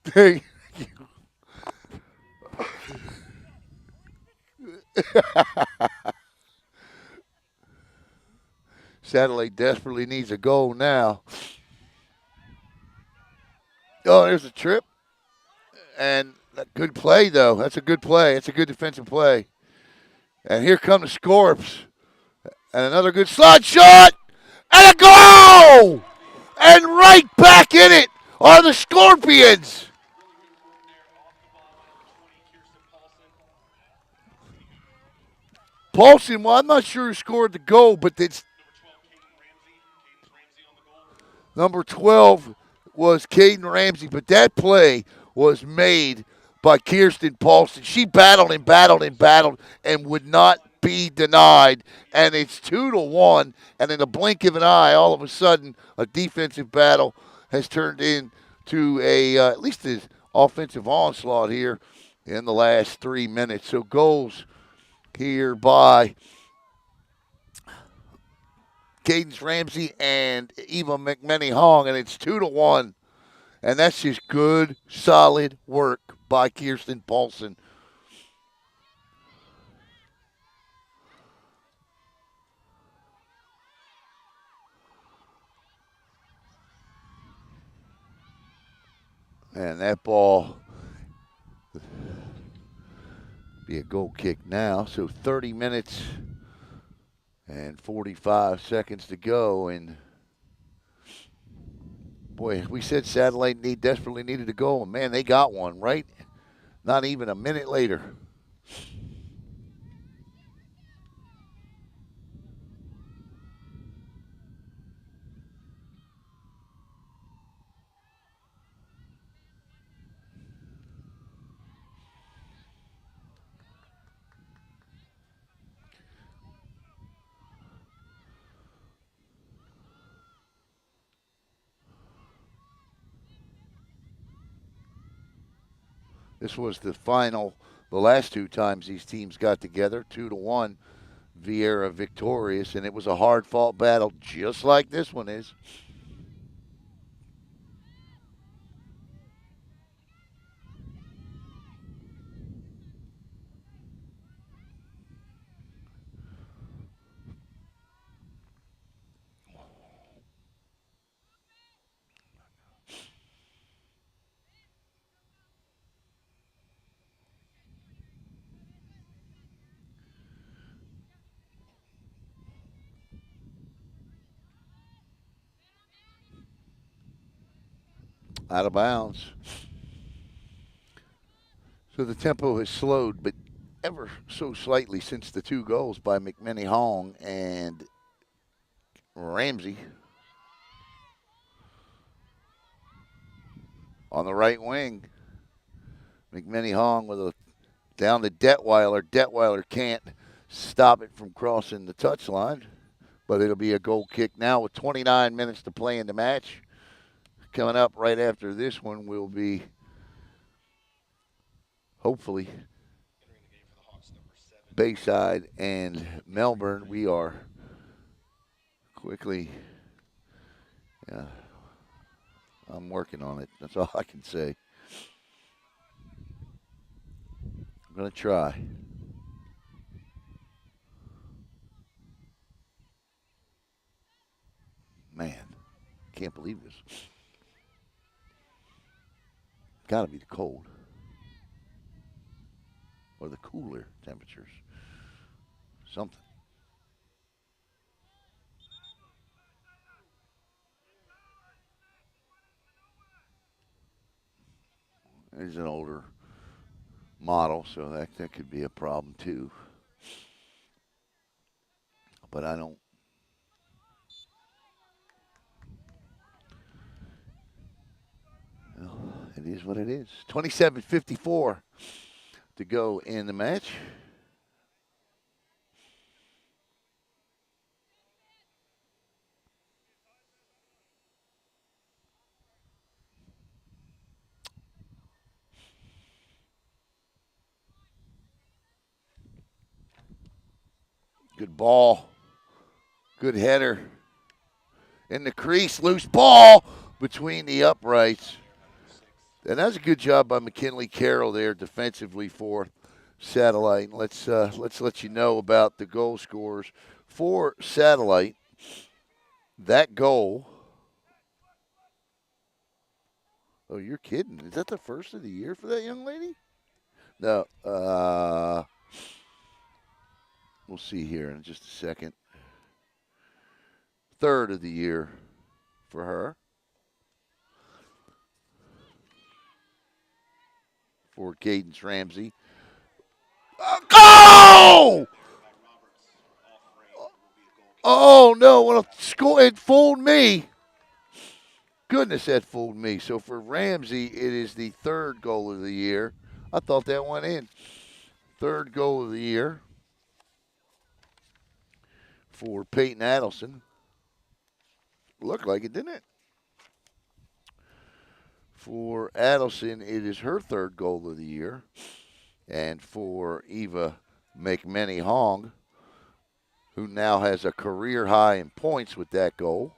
Thank you. Satellite desperately needs a goal now. Oh, there's a trip. And a good play, though. That's a good play. It's a good defensive play. And here come the Scorps. And another good slot shot. And a goal! And right back in it are the Scorpions. Paulson, well, I'm not sure who scored the goal, but it's number 12 was Caden Ramsey. But that play was made by Kirsten Paulson. She battled and battled and battled and would not be denied. And it's 2-1. And in the blink of an eye, all of a sudden, a defensive battle has turned into at least an offensive onslaught here in the last 3 minutes. So goals here by Cadence Ramsey and Eva McMenny Hong, and it's 2-1. And that's just good, solid work by Kirsten Paulson. And that ball be a goal kick now. So 30 minutes and 45 seconds to go. And boy, we said Satellite desperately needed a goal. And man, they got one, right? Not even a minute later. This was the the last two times these teams got together, 2-1. Viera victorious, and it was a hard fought battle, just like this one is. Out of bounds. So the tempo has slowed, but ever so slightly since the two goals by McMenny Hong and Ramsey on the right wing. McMenny Hong with a down to Detweiler. Detweiler can't stop it from crossing the touchline, but it'll be a goal kick now with 29 minutes to play in the match. Coming up right after this one will be, hopefully, Bayside and Melbourne. We are quickly, yeah, I'm working on it. That's all I can say. I'm going to try. Man, can't believe this. Got to be the cold or the cooler temperatures. Something. He's an older model, so that could be a problem too. But I don't. Well, it is what it is. 27:54 to go in the match. Good ball. Good header. In the crease, loose ball between the uprights. And that's a good job by McKinley Carroll there defensively for Satellite. Let's let you know about the goal scorers for Satellite. That goal. Oh, you're kidding. Is that the first of the year for that young lady? No. We'll see here in just a second. Third of the year for her. For Cadence Ramsey. Oh! Oh no! What a score! It fooled me. Goodness, that fooled me. So for Ramsey, it is the third goal of the year. I thought that went in. Third goal of the year for Peyton Adelson. Looked like it, didn't it? For Adelson, it is her third goal of the year. And for Eva McMenny Hong, who now has a career high in points with that goal.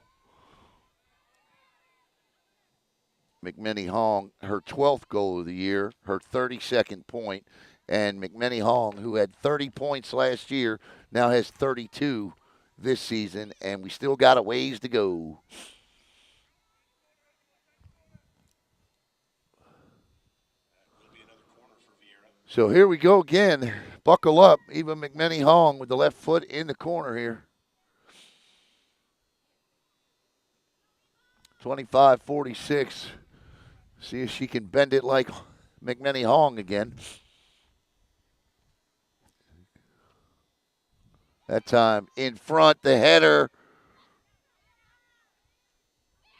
McMenny Hong, her 12th goal of the year, her 32nd point, and McMenny Hong, who had 30 points last year, now has 32 this season, and we still got a ways to go. So here we go again. Buckle up. Eva McMenny Hong with the left foot in the corner here. 25-46. See if she can bend it like McMenny Hong again. That time in front, the header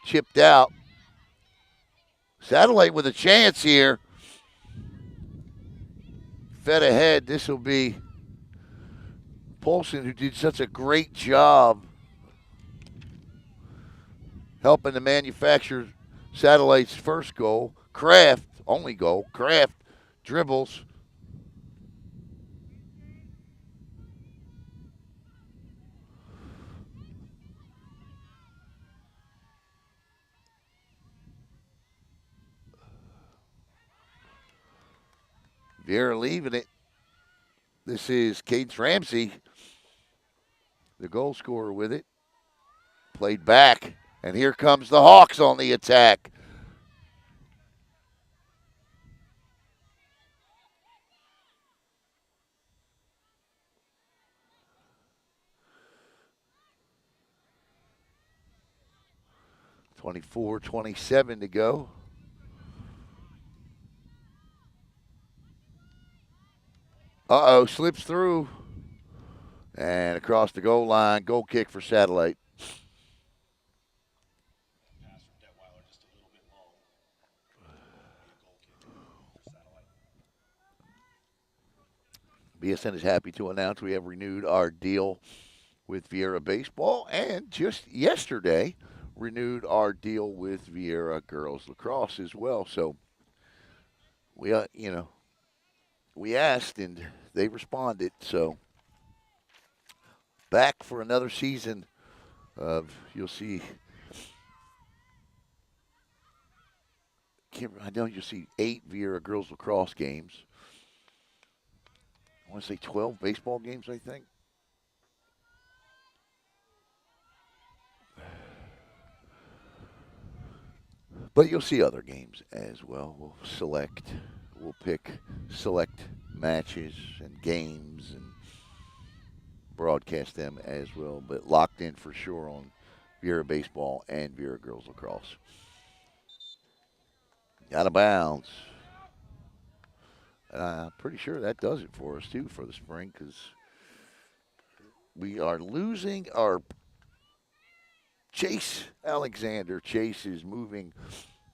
chipped out. Satellite with a chance here. Fed ahead. This will be Paulson, who did such a great job helping to manufacture Satellite's first goal. Kraft, only goal. Kraft dribbles. Viera leaving it. This is Cadence Ramsey, the goal scorer with it. Played back, and here comes the Hawks on the attack. .24-27 to go. Slips through. And across the goal line, goal kick for Satellite. BSN is happy to announce we have renewed our deal with Viera Baseball, and just yesterday renewed our deal with Viera Girls Lacrosse as well. So we asked and they responded. So back for another season of, you'll see, I know you'll see 8 Viera Girls Lacrosse games. I want to say 12 baseball games, I think. But you'll see other games as well. We'll pick select matches and games and broadcast them as well. But locked in for sure on Viera Baseball and Viera Girls Lacrosse. Out of bounds. Pretty sure that does it for us, too, for the spring, because we are losing our Chase Alexander. Chase is moving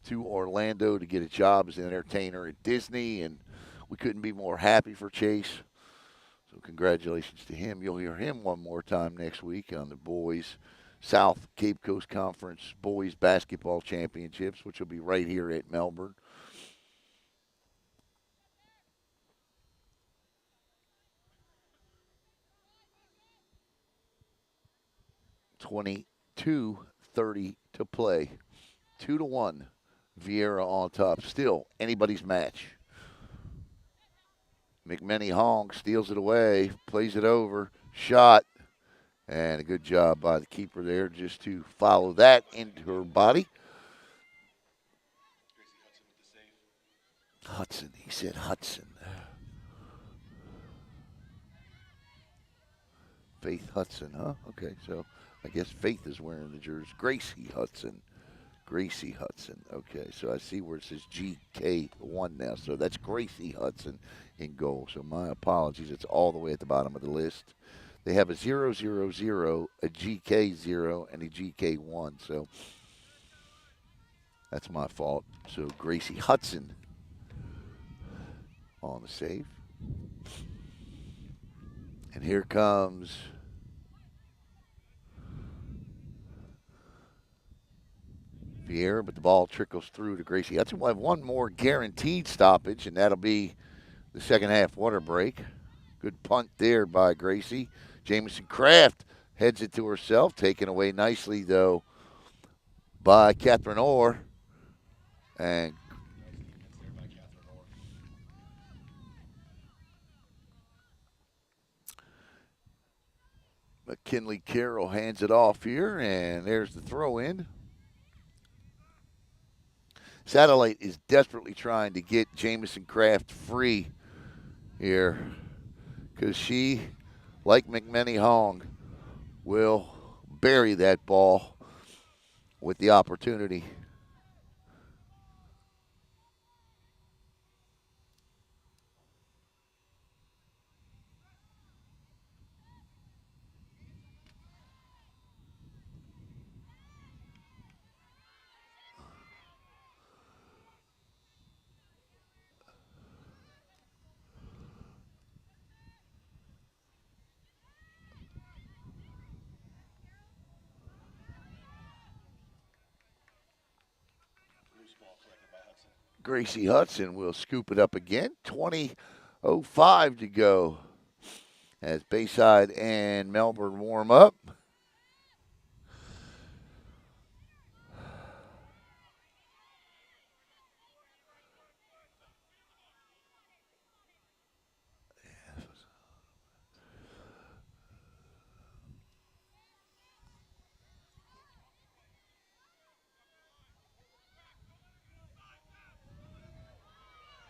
to Orlando to get a job as an entertainer at Disney, and we couldn't be more happy for Chase. So congratulations to him. You'll hear him one more time next week on the boys South Cape Coast Conference Boys Basketball Championships, which will be right here at Melbourne. $22.30 to play. 2-1. Viera on top. Still anybody's match. McMenny Hong steals it away, plays it over, shot, And a good job by the keeper there just to follow that into her body. Hudson, he said Hudson. Faith Hudson, huh? Okay, so I guess Faith is wearing the jersey. Gracie Hudson. Gracie Hudson. Okay, so I see where it says GK1 now. So that's Gracie Hudson in goal. So my apologies. It's all the way at the bottom of the list. They have a 000, a GK0, and a GK1. So that's my fault. So Gracie Hudson on the save. And here comes Viera, but the ball trickles through to Gracie Hudson. We'll have one more guaranteed stoppage, and that'll be the second half water break. Good punt there by Gracie. Jamison Kraft heads it to herself, taken away nicely, though, by Catherine Orr. And McKinley Carroll hands it off here, and there's the throw in. Satellite is desperately trying to get Jamison Kraft free here because she, like McMenny Hong, will bury that ball with the opportunity. Gracie Hudson will scoop it up again. 20:05 to go as Bayside and Melbourne warm up.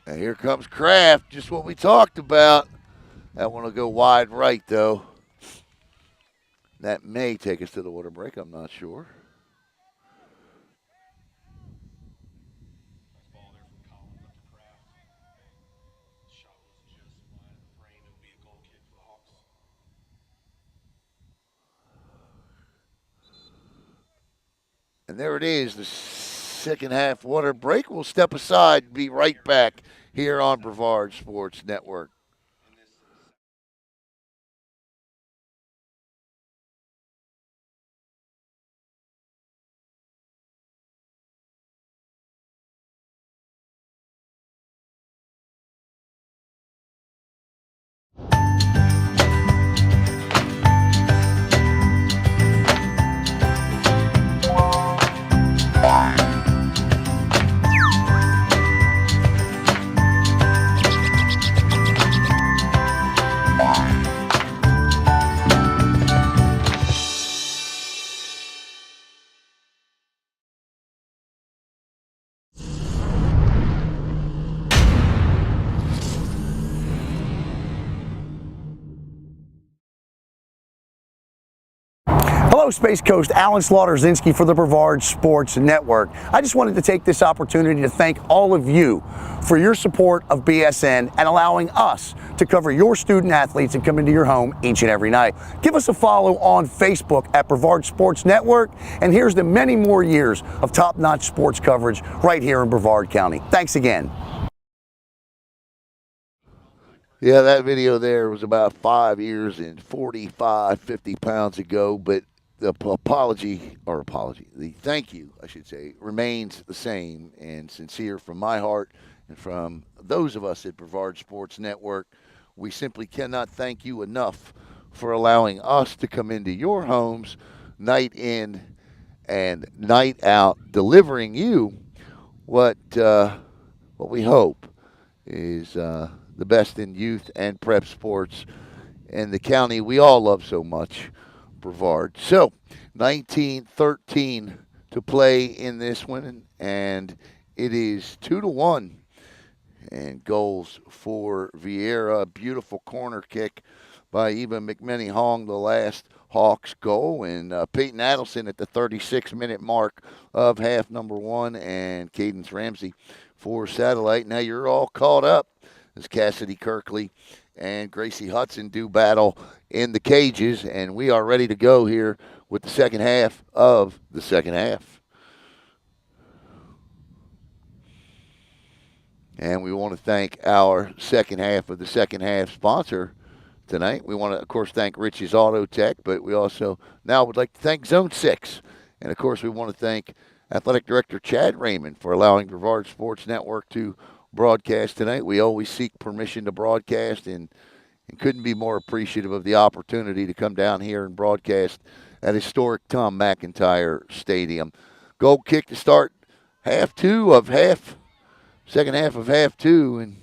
And here comes Kraft, just what we talked about. That one will go wide right, though. That may take us to the water break. I'm not sure. And there it is, the second half water break. We'll step aside and be right back here on Brevard Sports Network. Hello, Space Coast. Alan Slaughter-Zinski for the Brevard Sports Network. I just wanted to take this opportunity to thank all of you for your support of BSN and allowing us to cover your student athletes and come into your home each and every night. Give us a follow on Facebook at Brevard Sports Network, and here's to many more years of top-notch sports coverage right here in Brevard County. Thanks again. Yeah, that video there was about 5 years and 45, 50 pounds ago, but the the thank you, I should say, remains the same and sincere from my heart and from those of us at Brevard Sports Network. We simply cannot thank you enough for allowing us to come into your homes night in and night out, delivering you what we hope is the best in youth and prep sports in the county we all love so much, Brevard. So, 19-13 to play in this one, and it is 2-1. And goals for Viera. Beautiful corner kick by Eva McMenny Hong, the last Hawks goal. And Peyton Adelson at the 36-minute mark of half number one, and Cadence Ramsey for Satellite. Now you're all caught up as Cassidy Kirkley and Gracie Hudson do battle in the cages, and we are ready to go here with the second half of the second half. And we want to thank our second half of the second half sponsor tonight. We want to, of course, thank Rich's Auto Tech, but we also now would like to thank Zone 6. And, of course, we want to thank Athletic Director Chad Raymond for allowing Brevard Sports Network to broadcast tonight. We always seek permission to broadcast, and couldn't be more appreciative of the opportunity to come down here and broadcast at historic Tom McIntyre Stadium. Goal kick to start second half of half two, and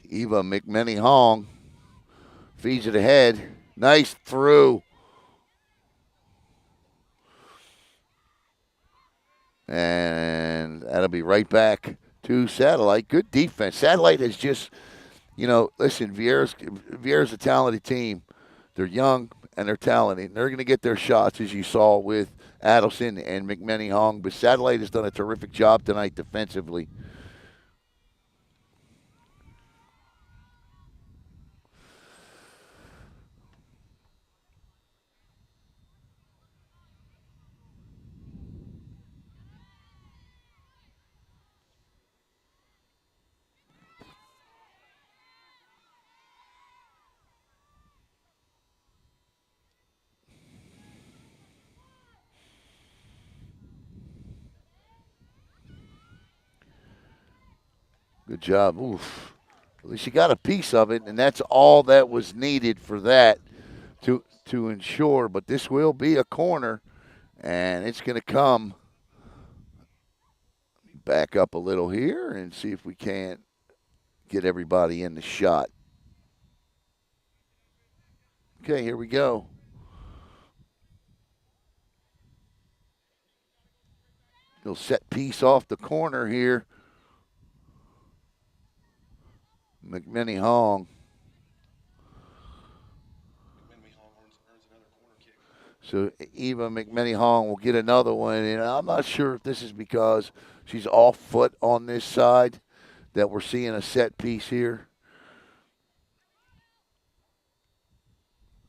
Eva McMenny Hong feeds it ahead. Nice through. And that'll be right back to Satellite. Good defense. Satellite has just, listen, Viera's a talented team. They're young and they're talented. They're going to get their shots, as you saw with Adelson and McMenny Hong. But Satellite has done a terrific job tonight defensively. Good job. Oof. At least you got a piece of it, and that's all that was needed for that to ensure. But this will be a corner, and it's going to come. Back up a little here and see if we can't get everybody in the shot. Okay, here we go. Little set piece off the corner here. McMenny Hong. So Eva McMenny Hong will get another one, and I'm not sure if this is because she's off foot on this side that we're seeing a set piece here.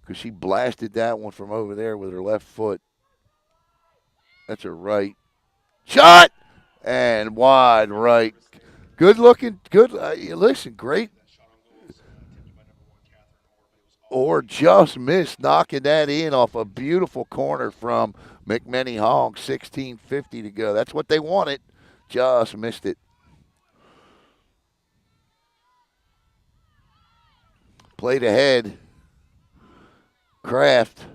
Because she blasted that one from over there with her left foot. That's her right. Shot! And wide right. Good looking. Good. Listen, great. Or just missed knocking that in off a beautiful corner from McMenny Hong. 16:50 to go. That's what they wanted. Just missed it. Played ahead. Kraft.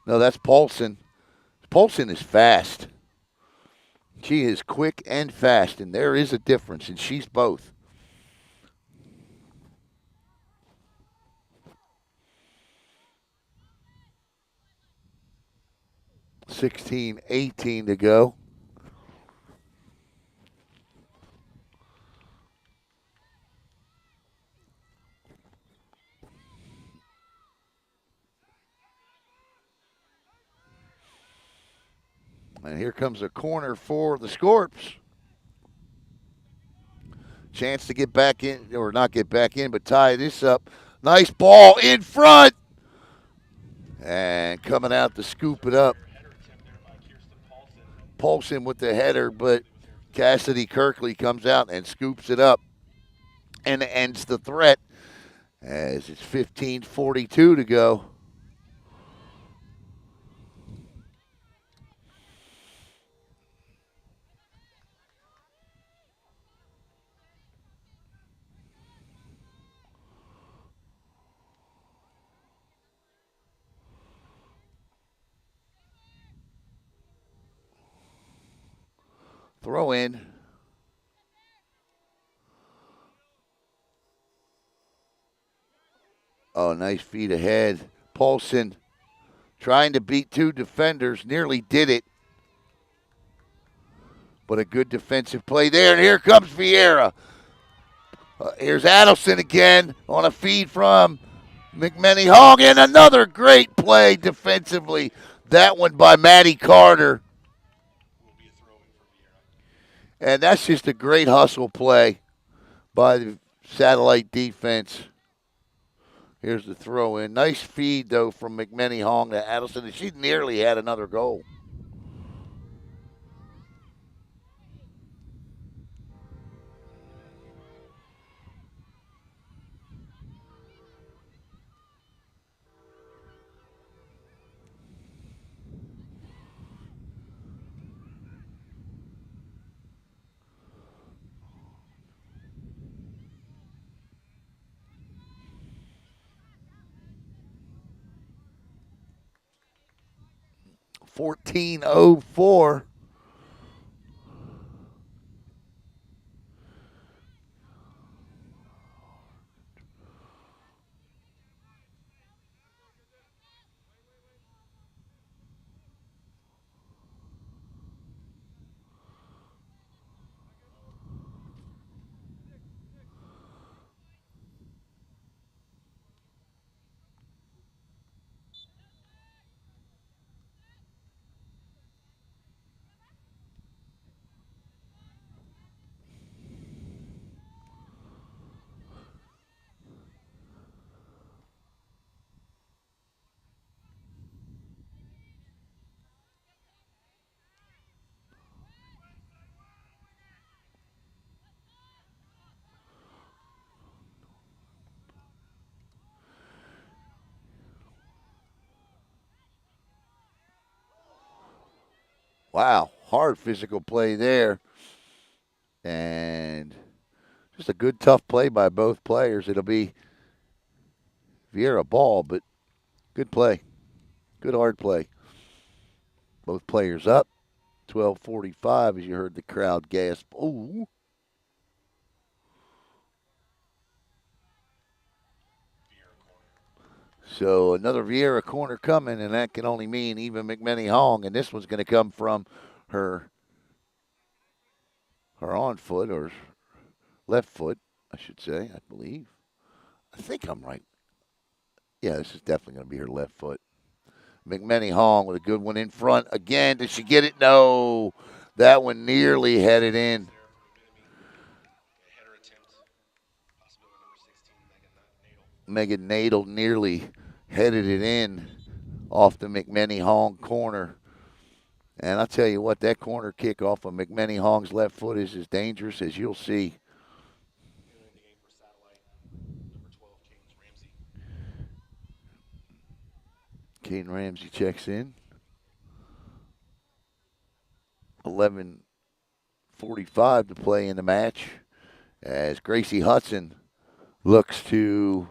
No, that's Paulson. Paulson is fast. She is quick and fast, and there is a difference, and she's both. $16-18 to go. And here comes a corner for the Scorps. Chance to get back in, or not get back in, but tie this up. Nice ball in front. And coming out to scoop it up. Paulson with the header, but Cassidy Kirkley comes out and scoops it up and ends the threat as it's 15:42 to go. Throw in. Oh, nice feed ahead. Paulson trying to beat two defenders. Nearly did it. But a good defensive play there. And here comes Viera. Here's Adelson again on a feed from McMenny Hogg. And another great play defensively. That one by Matty Carter. And that's just a great hustle play by the Satellite defense. Here's the throw in. Nice feed, though, from McMenny Hong to Adelson. And she nearly had another goal. $14.04. Wow, hard physical play there. And just a good, tough play by both players. It'll be Viera ball, but good play. Good hard play. Both players up. 12:45 as you heard the crowd gasp. Ooh. So another Viera corner coming, and that can only mean even McMenny Hong. And this one's going to come from her on foot or left foot, I should say, I believe. I think I'm right. Yeah, this is definitely going to be her left foot. McMenny Hong with a good one in front. Again, did she get it? No. That one nearly headed in. Megan Nadel nearly headed it in off the McMenny Hong corner. And I'll tell you what, that corner kick off of McMenny Hong's left foot is as dangerous as you'll see. Kane Ramsey checks in. 11:45 to play in the match as Gracie Hudson looks to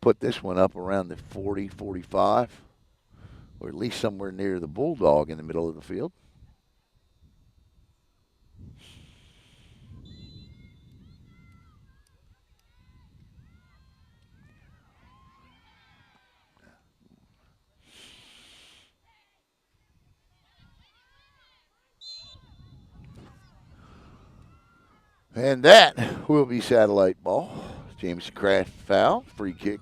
put this one up around the 40, 45, or at least somewhere near the Bulldog in the middle of the field. And that will be Satellite ball. James Kraft foul, free kick.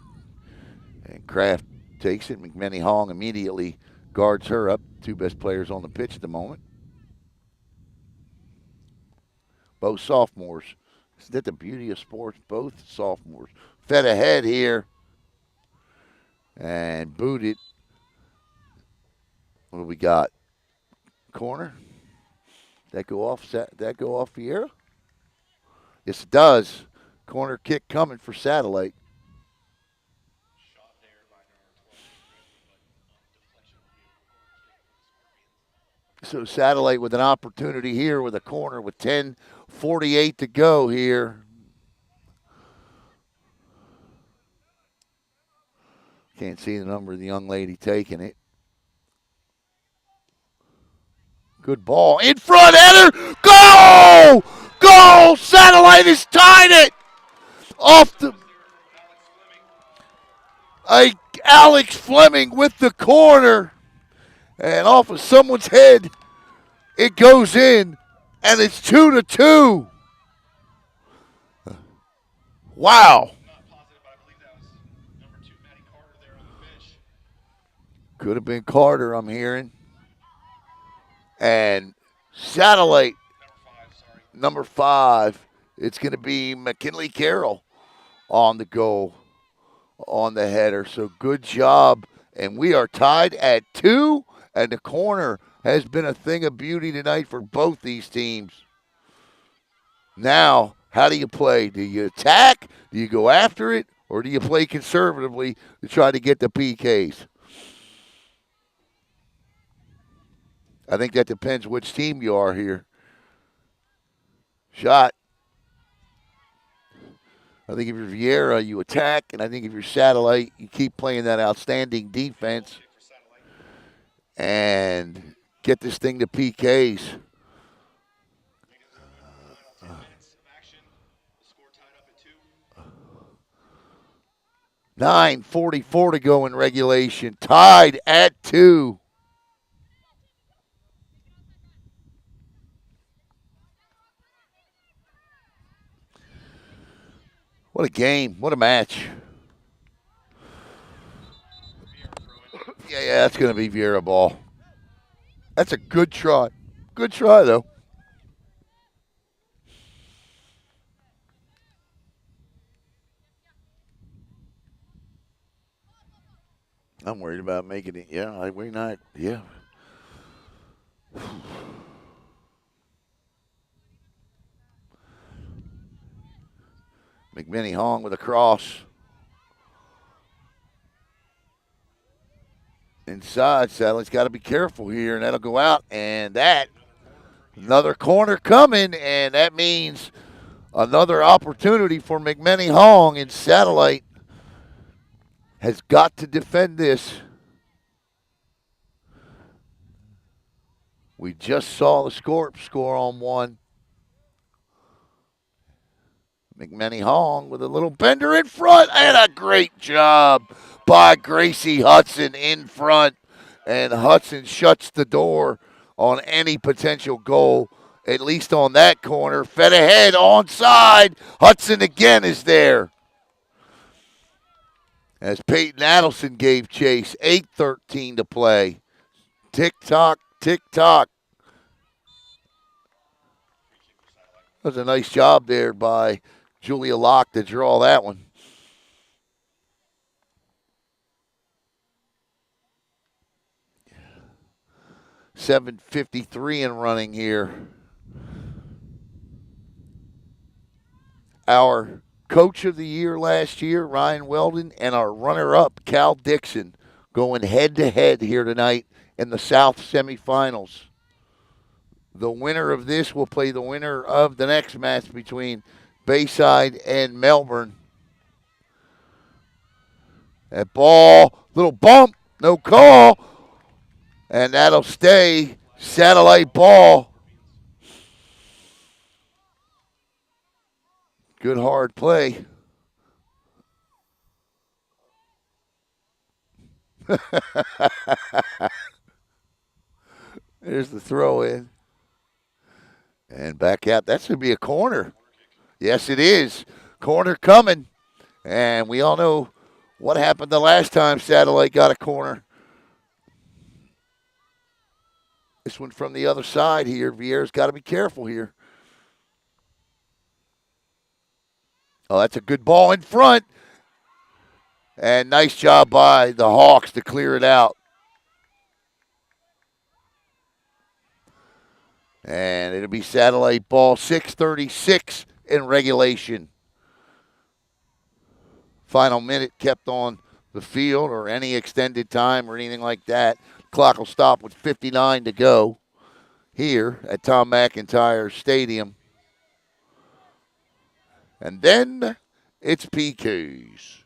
And Kraft takes it. McMenny Hong immediately guards her up. Two best players on the pitch at the moment. Both sophomores. Isn't that the beauty of sports? Both sophomores. Fed ahead here. And booted. What do we got? Corner. That go off Viera? Yes, it does. Corner kick coming for Satellite. So Satellite with an opportunity here with a corner with 10:48 to go here. Can't see the number of the young lady taking it. Good ball. In front, header. Goal! Goal! Satellite has tied it! Off the A Alex Fleming with the corner, and off of someone's head, it goes in, and it's 2-2. Wow. Could have been Carter, I'm hearing. And Satellite, number 5, it's going to be McKinley Carroll on the goal, on the header. So good job. And we are tied at 2, and the corner has been a thing of beauty tonight for both these teams. Now, how do you play? Do you attack? Do you go after it? Or do you play conservatively to try to get the PKs? I think that depends which team you are here. Shot. I think if you're Viera, you attack, and I think if you're Satellite, you keep playing that outstanding defense and get this thing to PKs. 9:44 to go in regulation. Tied at 2. What a game. What a match. Yeah, that's going to be Viera ball. That's a good try. Good try, though. I'm worried about making it. Yeah, we're not. Yeah. McMinney Hong with a cross. Inside, Satellite's got to be careful here, and that'll go out. And that, another corner coming, and that means another opportunity for McMinney Hong, and Satellite has got to defend this. We just saw the Scorp score on one. McMinney Hong with a little bender in front, and a great job by Gracie Hudson in front. And Hudson shuts the door on any potential goal, at least on that corner. Fed ahead, onside. Hudson again is there. As Peyton Adelson gave chase, 8:13 to play. Tick tock, tick tock. That was a nice job there by Julia Locke to draw that one. $7:53 and running here. Our coach of the year last year, Ryan Weldon, and our runner-up, Cal Dixon, going head-to-head here tonight in the South semifinals. The winner of this will play the winner of the next match between Bayside and Melbourne. That ball, little bump, no call, and that'll stay. Satellite ball. Good hard play. There's the throw in. And back out. That's going to be a corner. Yes, it is. Corner coming. And we all know what happened the last time Satellite got a corner. This one from the other side here. Viera's got to be careful here. Oh, that's a good ball in front. And nice job by the Hawks to clear it out. And it'll be Satellite ball, 6:36 in regulation. Final minute kept on the field or any extended time or anything like that. Clock will stop with 59 to go here at Tom McIntyre Stadium. And then it's PKs.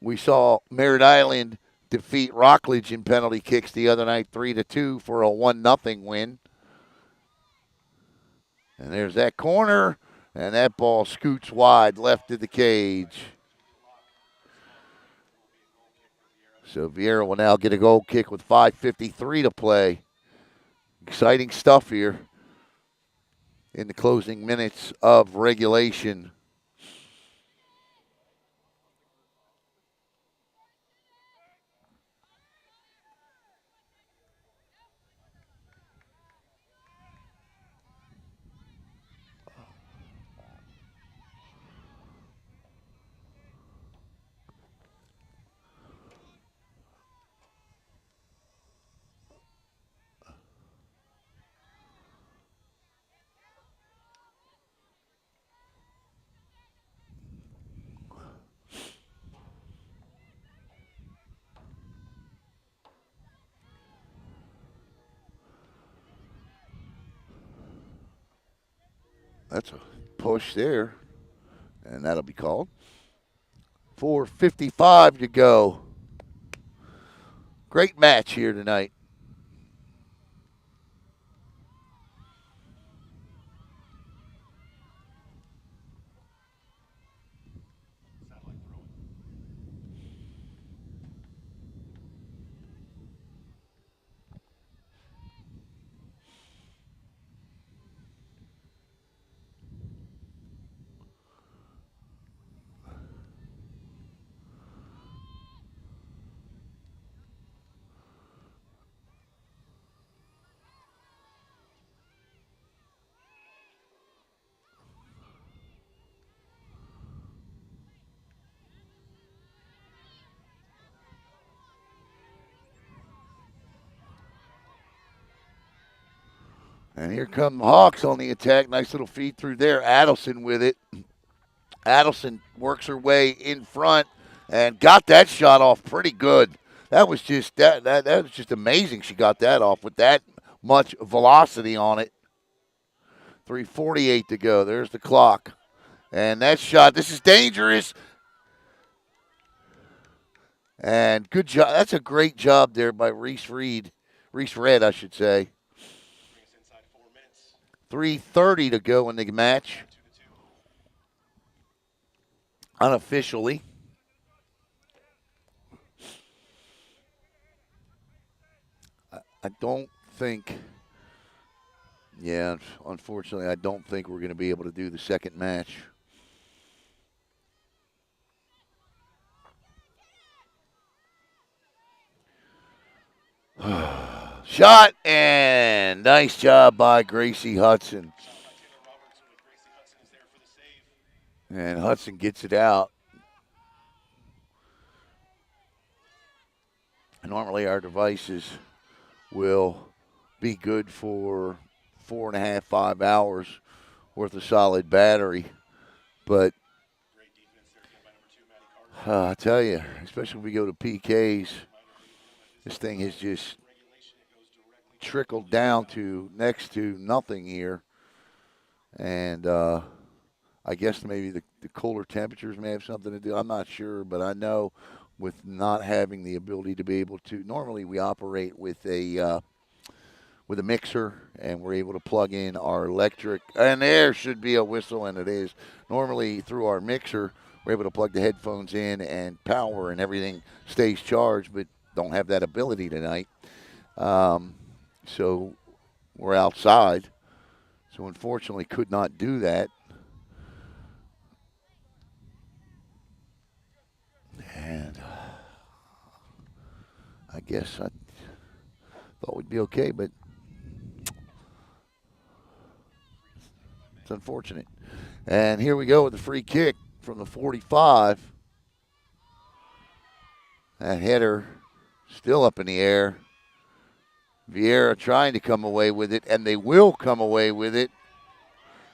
We saw Merritt Island defeat Rockledge in penalty kicks the other night 3-2 for a 1-0 win. And there's that corner, and that ball scoots wide left of the cage. So Viera will now get a goal kick with 5:53 to play. Exciting stuff here in the closing minutes of regulation. That's a push there, and that'll be called. 4:55 to go. Great match here tonight. And here come the Hawks on the attack. Nice little feed through there. Adelson with it. Adelson works her way in front and got that shot off pretty good. That was just that was just amazing. She got that off with that much velocity on it. 3:48 to go. There's the clock. And that shot, this is dangerous. And good job. That's a great job there by Reese Reed. Reese Red, I should say. 3:30 to go in the match. Unofficially. I don't think, yeah, unfortunately, I don't think we're going to be able to do the second match. Shot, and nice job by Gracie Hudson. And Hudson gets it out. Normally, our devices will be good for 4.5, 5 hours worth of solid battery. But I tell you, especially when we go to PKs, this thing has just trickled down to next to nothing here. And I guess maybe the cooler temperatures may have something to do. I'm not sure, but I know with not having the ability to be able to, normally we operate with a mixer, and we're able to plug in our electric, and there should be a whistle, and it is. Normally through our mixer, we're able to plug the headphones in and power, and everything stays charged, but don't have that ability tonight. So we're outside, so unfortunately could not do that. And I guess I thought we'd be okay, but it's unfortunate. And here we go with the free kick from the 45. That header still up in the air. Viera trying to come away with it, and they will come away with it.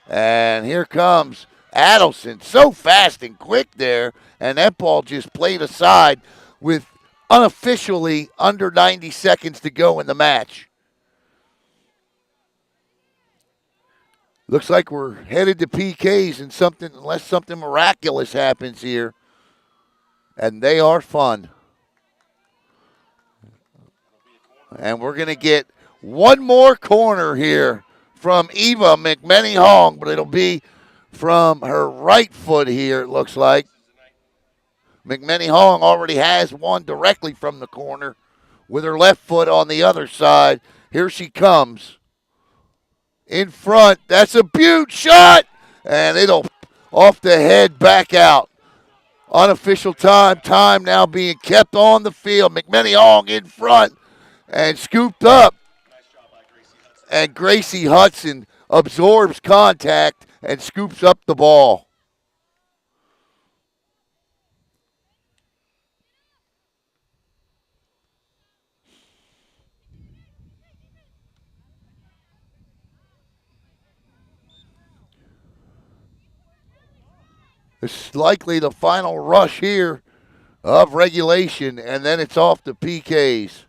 And here comes Adelson, so fast and quick there, and that ball just played aside with unofficially under 90 seconds to go in the match. Looks like we're headed to PKs and something, unless something miraculous happens here. And they are fun. And we're going to get one more corner here from Eva McMenny Hong, but it'll be from her right foot here, it looks like. McMenny Hong already has one directly from the corner with her left foot on the other side. Here she comes in front. That's a beaut shot, and it'll off the head back out. Unofficial time. Time now being kept on the field. McMenny Hong in front and scooped up. And Gracie Hudson absorbs contact and scoops up the ball. It's likely the final rush here of regulation, and then it's off to PKs.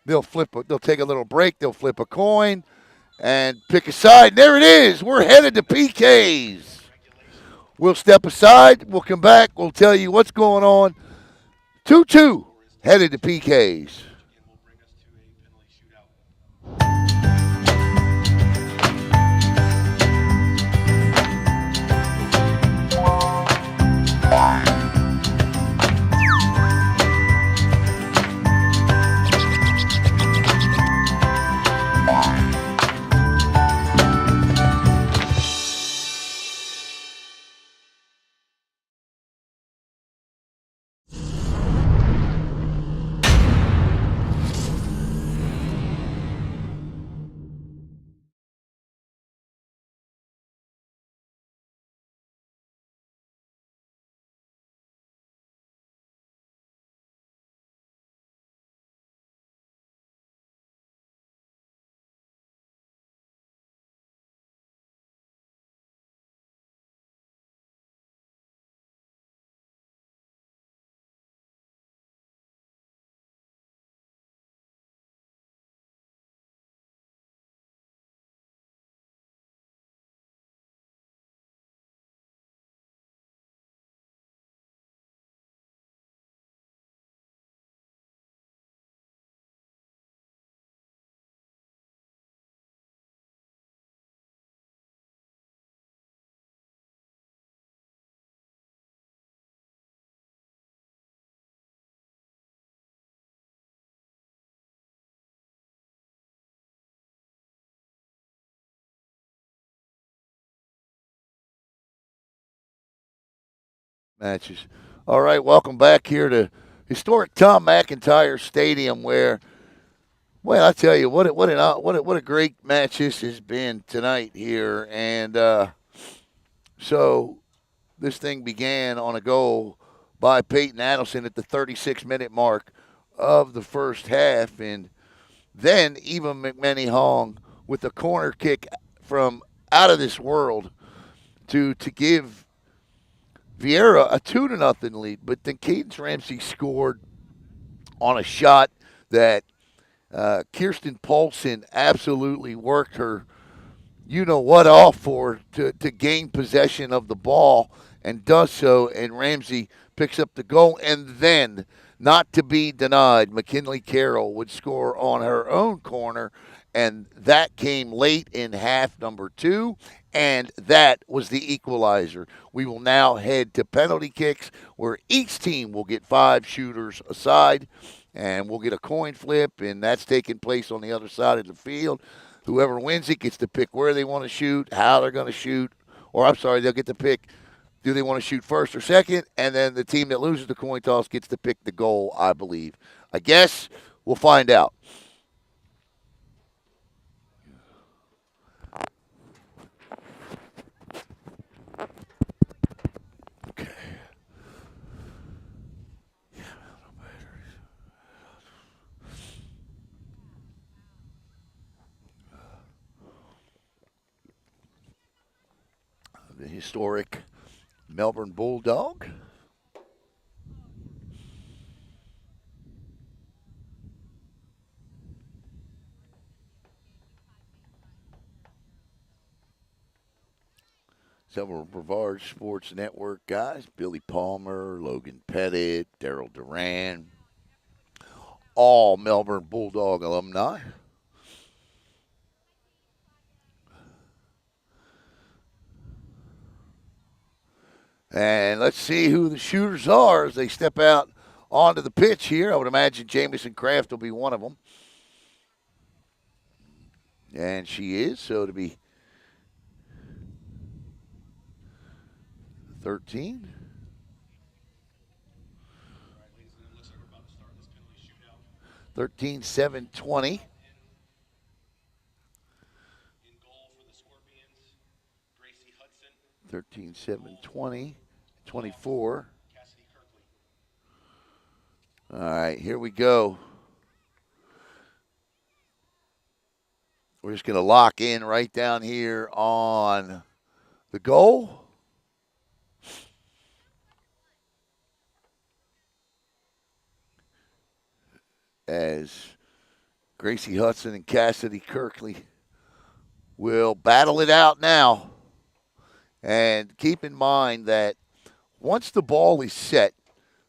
They'll take a little break. They'll flip a coin and pick a side. There it is. We're headed to PKs. We'll step aside. We'll come back. We'll tell you what's going on. 2-2 headed to PKs. Matches. All right, welcome back here to historic Tom McIntyre Stadium, where, well, I tell you what a great match this has been tonight here, and so this thing began on a goal by Peyton Adelson at the 36-minute mark of the first half, and then Eva McMenny Hong with a corner kick from out of this world to give Viera a 2-0 lead. But then Cadence Ramsey scored on a shot that Kirsten Paulson absolutely worked her you know what off for to gain possession of the ball and does so, and Ramsey picks up the goal, and then, not to be denied, McKinley Carroll would score on her own corner, and that came late in half number two, and that was the equalizer. We will now head to penalty kicks, where each team will get 5 shooters aside, and we'll get a coin flip, and that's taking place on the other side of the field. Whoever wins it gets to pick where they want to shoot, how they're going to shoot, or I'm sorry, they'll get to pick do they want to shoot first or second, and then the team that loses the coin toss gets to pick the goal, I believe. I guess we'll find out. Okay. The historic Melbourne Bulldog. Several Brevard Sports Network guys, Billy Palmer, Logan Pettit, Daryl Duran, all Melbourne Bulldog alumni. And let's see who the shooters are as they step out onto the pitch here. I would imagine Jamison Kraft will be one of them. And she is, so to be 13. 13-7-20. 13-7-20. 24. All right, here we go. We're just going to lock in right down here on the goal. As Gracie Hudson and Cassidy Kirkley will battle it out now. And keep in mind that once the ball is set,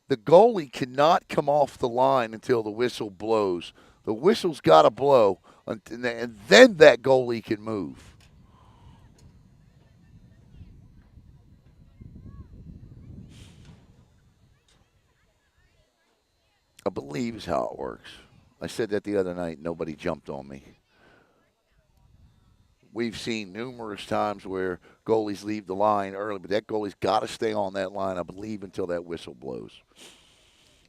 the goalie cannot come off the line until the whistle blows. The whistle's got to blow, and then that goalie can move. I believe is how it works. I said that the other night. Nobody jumped on me. We've seen numerous times where goalies leave the line early, but that goalie's got to stay on that line, I believe, until that whistle blows.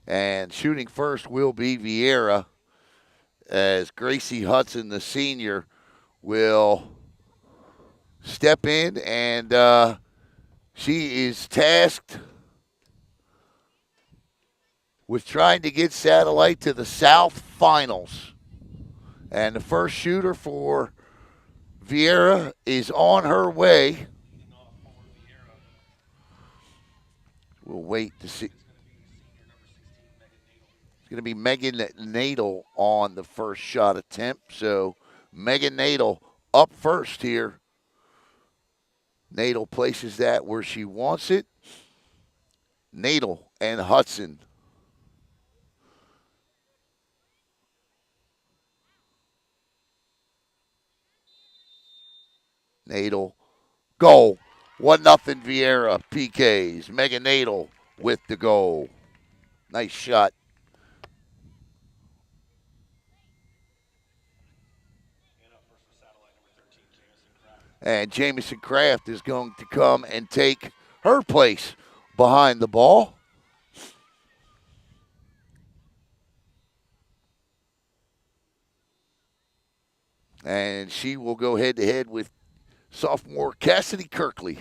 And shooting first will be Viera, as Gracie Hudson, the senior, will step in, and she is tasked with trying to get Satellite to the South Finals. And the first shooter for Viera is on her way. We'll wait to see. It's going to be Megan Nadel on the first shot attempt. So Megan Nadel up first here. Nadel places that where she wants it. Nadel and Hudson. Nadel, goal. 1-0 Viera, PKs. Megan Nadel with the goal. Nice shot. And Jamison Kraft is going to come and take her place behind the ball. And she will go head-to-head with sophomore Cassidy Kirkley.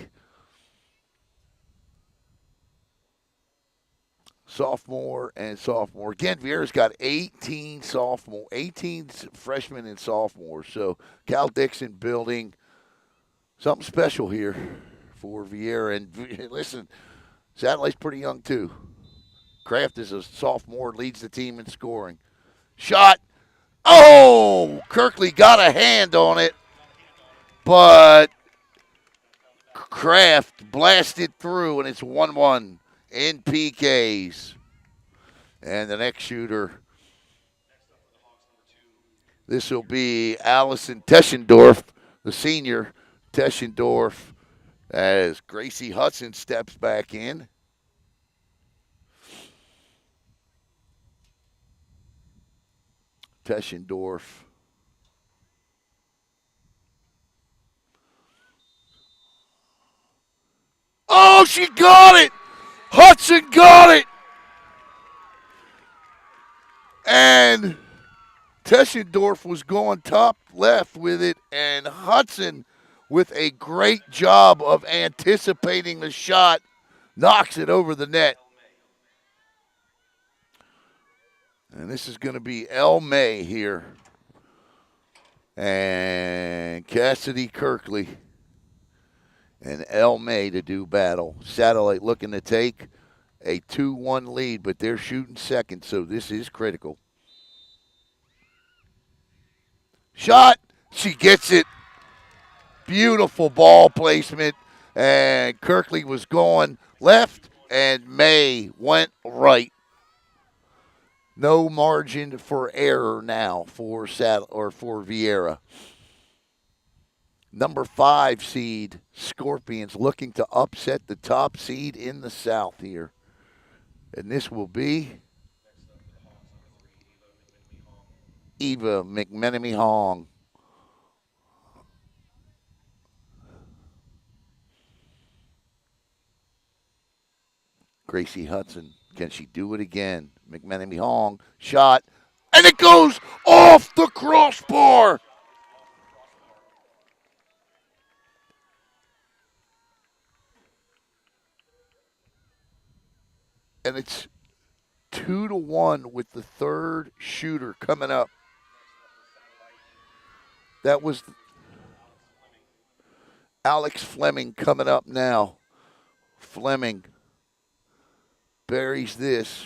Sophomore and sophomore. Again, Viera's got 18 freshmen and sophomores. So Cal Dixon building something special here for Viera. And listen, Satellite's pretty young too. Kraft is a sophomore, leads the team in scoring. Shot. Oh, Kirkley got a hand on it, but Kraft blasted through, and it's 1-1 in PKs. And the next shooter, this will be Allison Teschendorf, the senior. Teschendorf, as Gracie Hudson steps back in. Teschendorf. Oh, she got it! Hudson got it! And Teschendorf was going top left with it, and Hudson, with a great job of anticipating the shot, knocks it over the net. And this is going to be El May here. And Cassidy Kirkley and El May to do battle. Satellite looking to take a 2-1 lead, but they're shooting second, so this is critical. Shot. She gets it. Beautiful ball placement. And Kirkley was going left, and May went right. No margin for error now for Viera. Number 5 seed Scorpions looking to upset the top seed in the South here. And this will be Eva McMenemy Hong. Gracie Hudson. Can she do it again? McMenemy Hong. Shot. And it goes off the crossbar. And it's 2-1 with the third shooter coming up. That was Alex Fleming coming up now. Fleming buries this.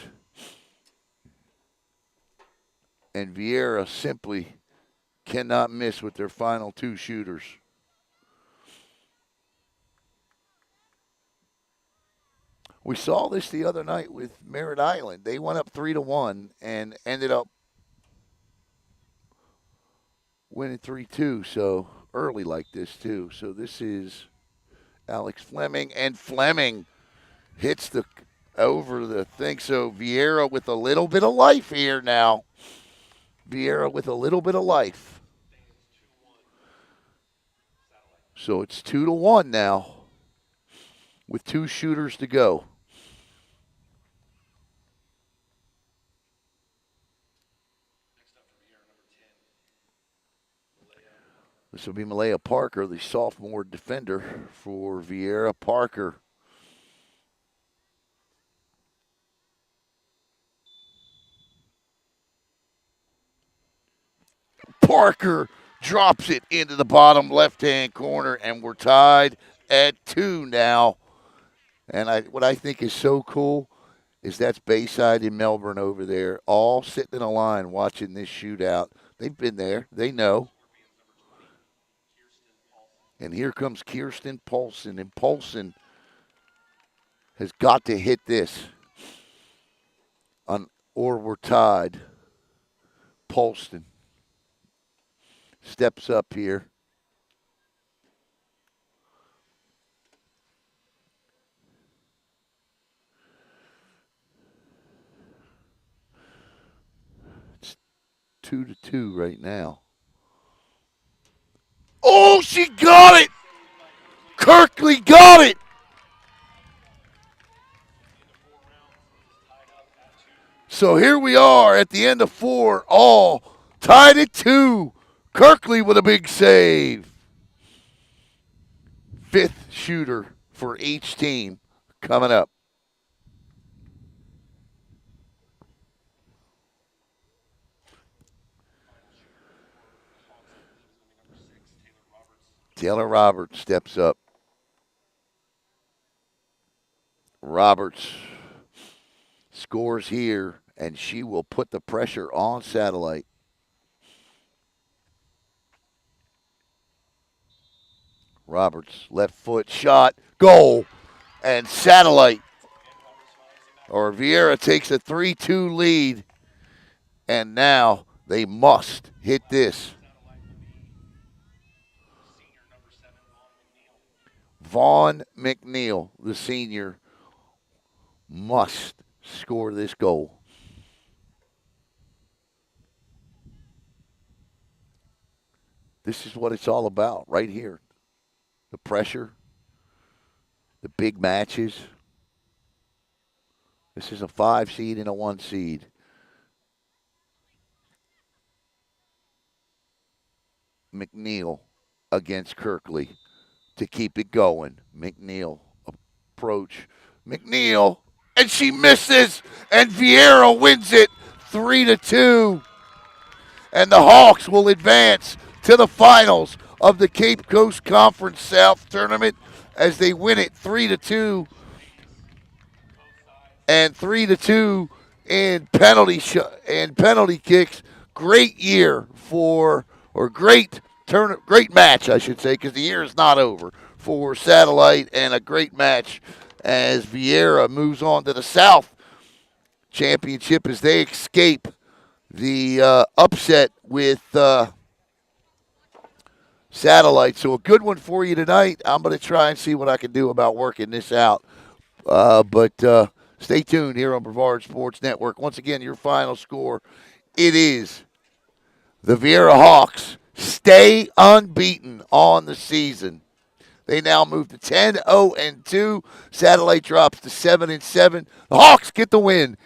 And Viera simply cannot miss with their final 2 shooters. We saw this the other night with Merritt Island. They went up 3-1 and ended up winning 3-2. So early like this too. So this is Alex Fleming, and Fleming hits the over the thing. So Viera with a little bit of life here now. Viera with a little bit of life. So it's 2-1 now with 2 shooters to go. This will be Malaya Parker, the sophomore defender for Viera. Parker. Parker drops it into the bottom left-hand corner, and we're tied at 2 now. And what I think is so cool is that's Bayside in Melbourne over there, all sitting in a line watching this shootout. They've been there. They know. And here comes Kirsten Paulson, and Paulson has got to hit this, or we're tied. Paulson steps up here. It's 2-2 right now. Oh, she got it! Kirkley got it! So here we are at the end of 4, all tied at 2. Kirkley with a big save. 5th shooter for each team coming up. Taylor Roberts steps up. Roberts scores here, and she will put the pressure on Satellite. Roberts, left foot shot, goal, and Satellite, or Viera takes a 3-2 lead, and now they must hit this. Vaughn McNeil, the senior, must score this goal. This is what it's all about right here. The pressure, the big matches. This is a 5 seed and a 1 seed. McNeil against Kirkley to keep it going. McNeil approach. McNeil, and she misses, and Viera wins it 3-2. And the Hawks will advance to the finals of the Cape Coast Conference South Tournament as they win it 3-2 and 3-2 in penalty kicks. Great year great match, I should say, because the year is not over for Satellite, and a great match as Viera moves on to the South championship as they escape the upset with Satellite. So a good one for you tonight. I'm going to try and see what I can do about working this out. But stay tuned here on Brevard Sports Network. Once again, your final score, it is the Viera Hawks stay unbeaten on the season. They now move to 10-0-2. Satellite drops to 7-7. The Hawks get the win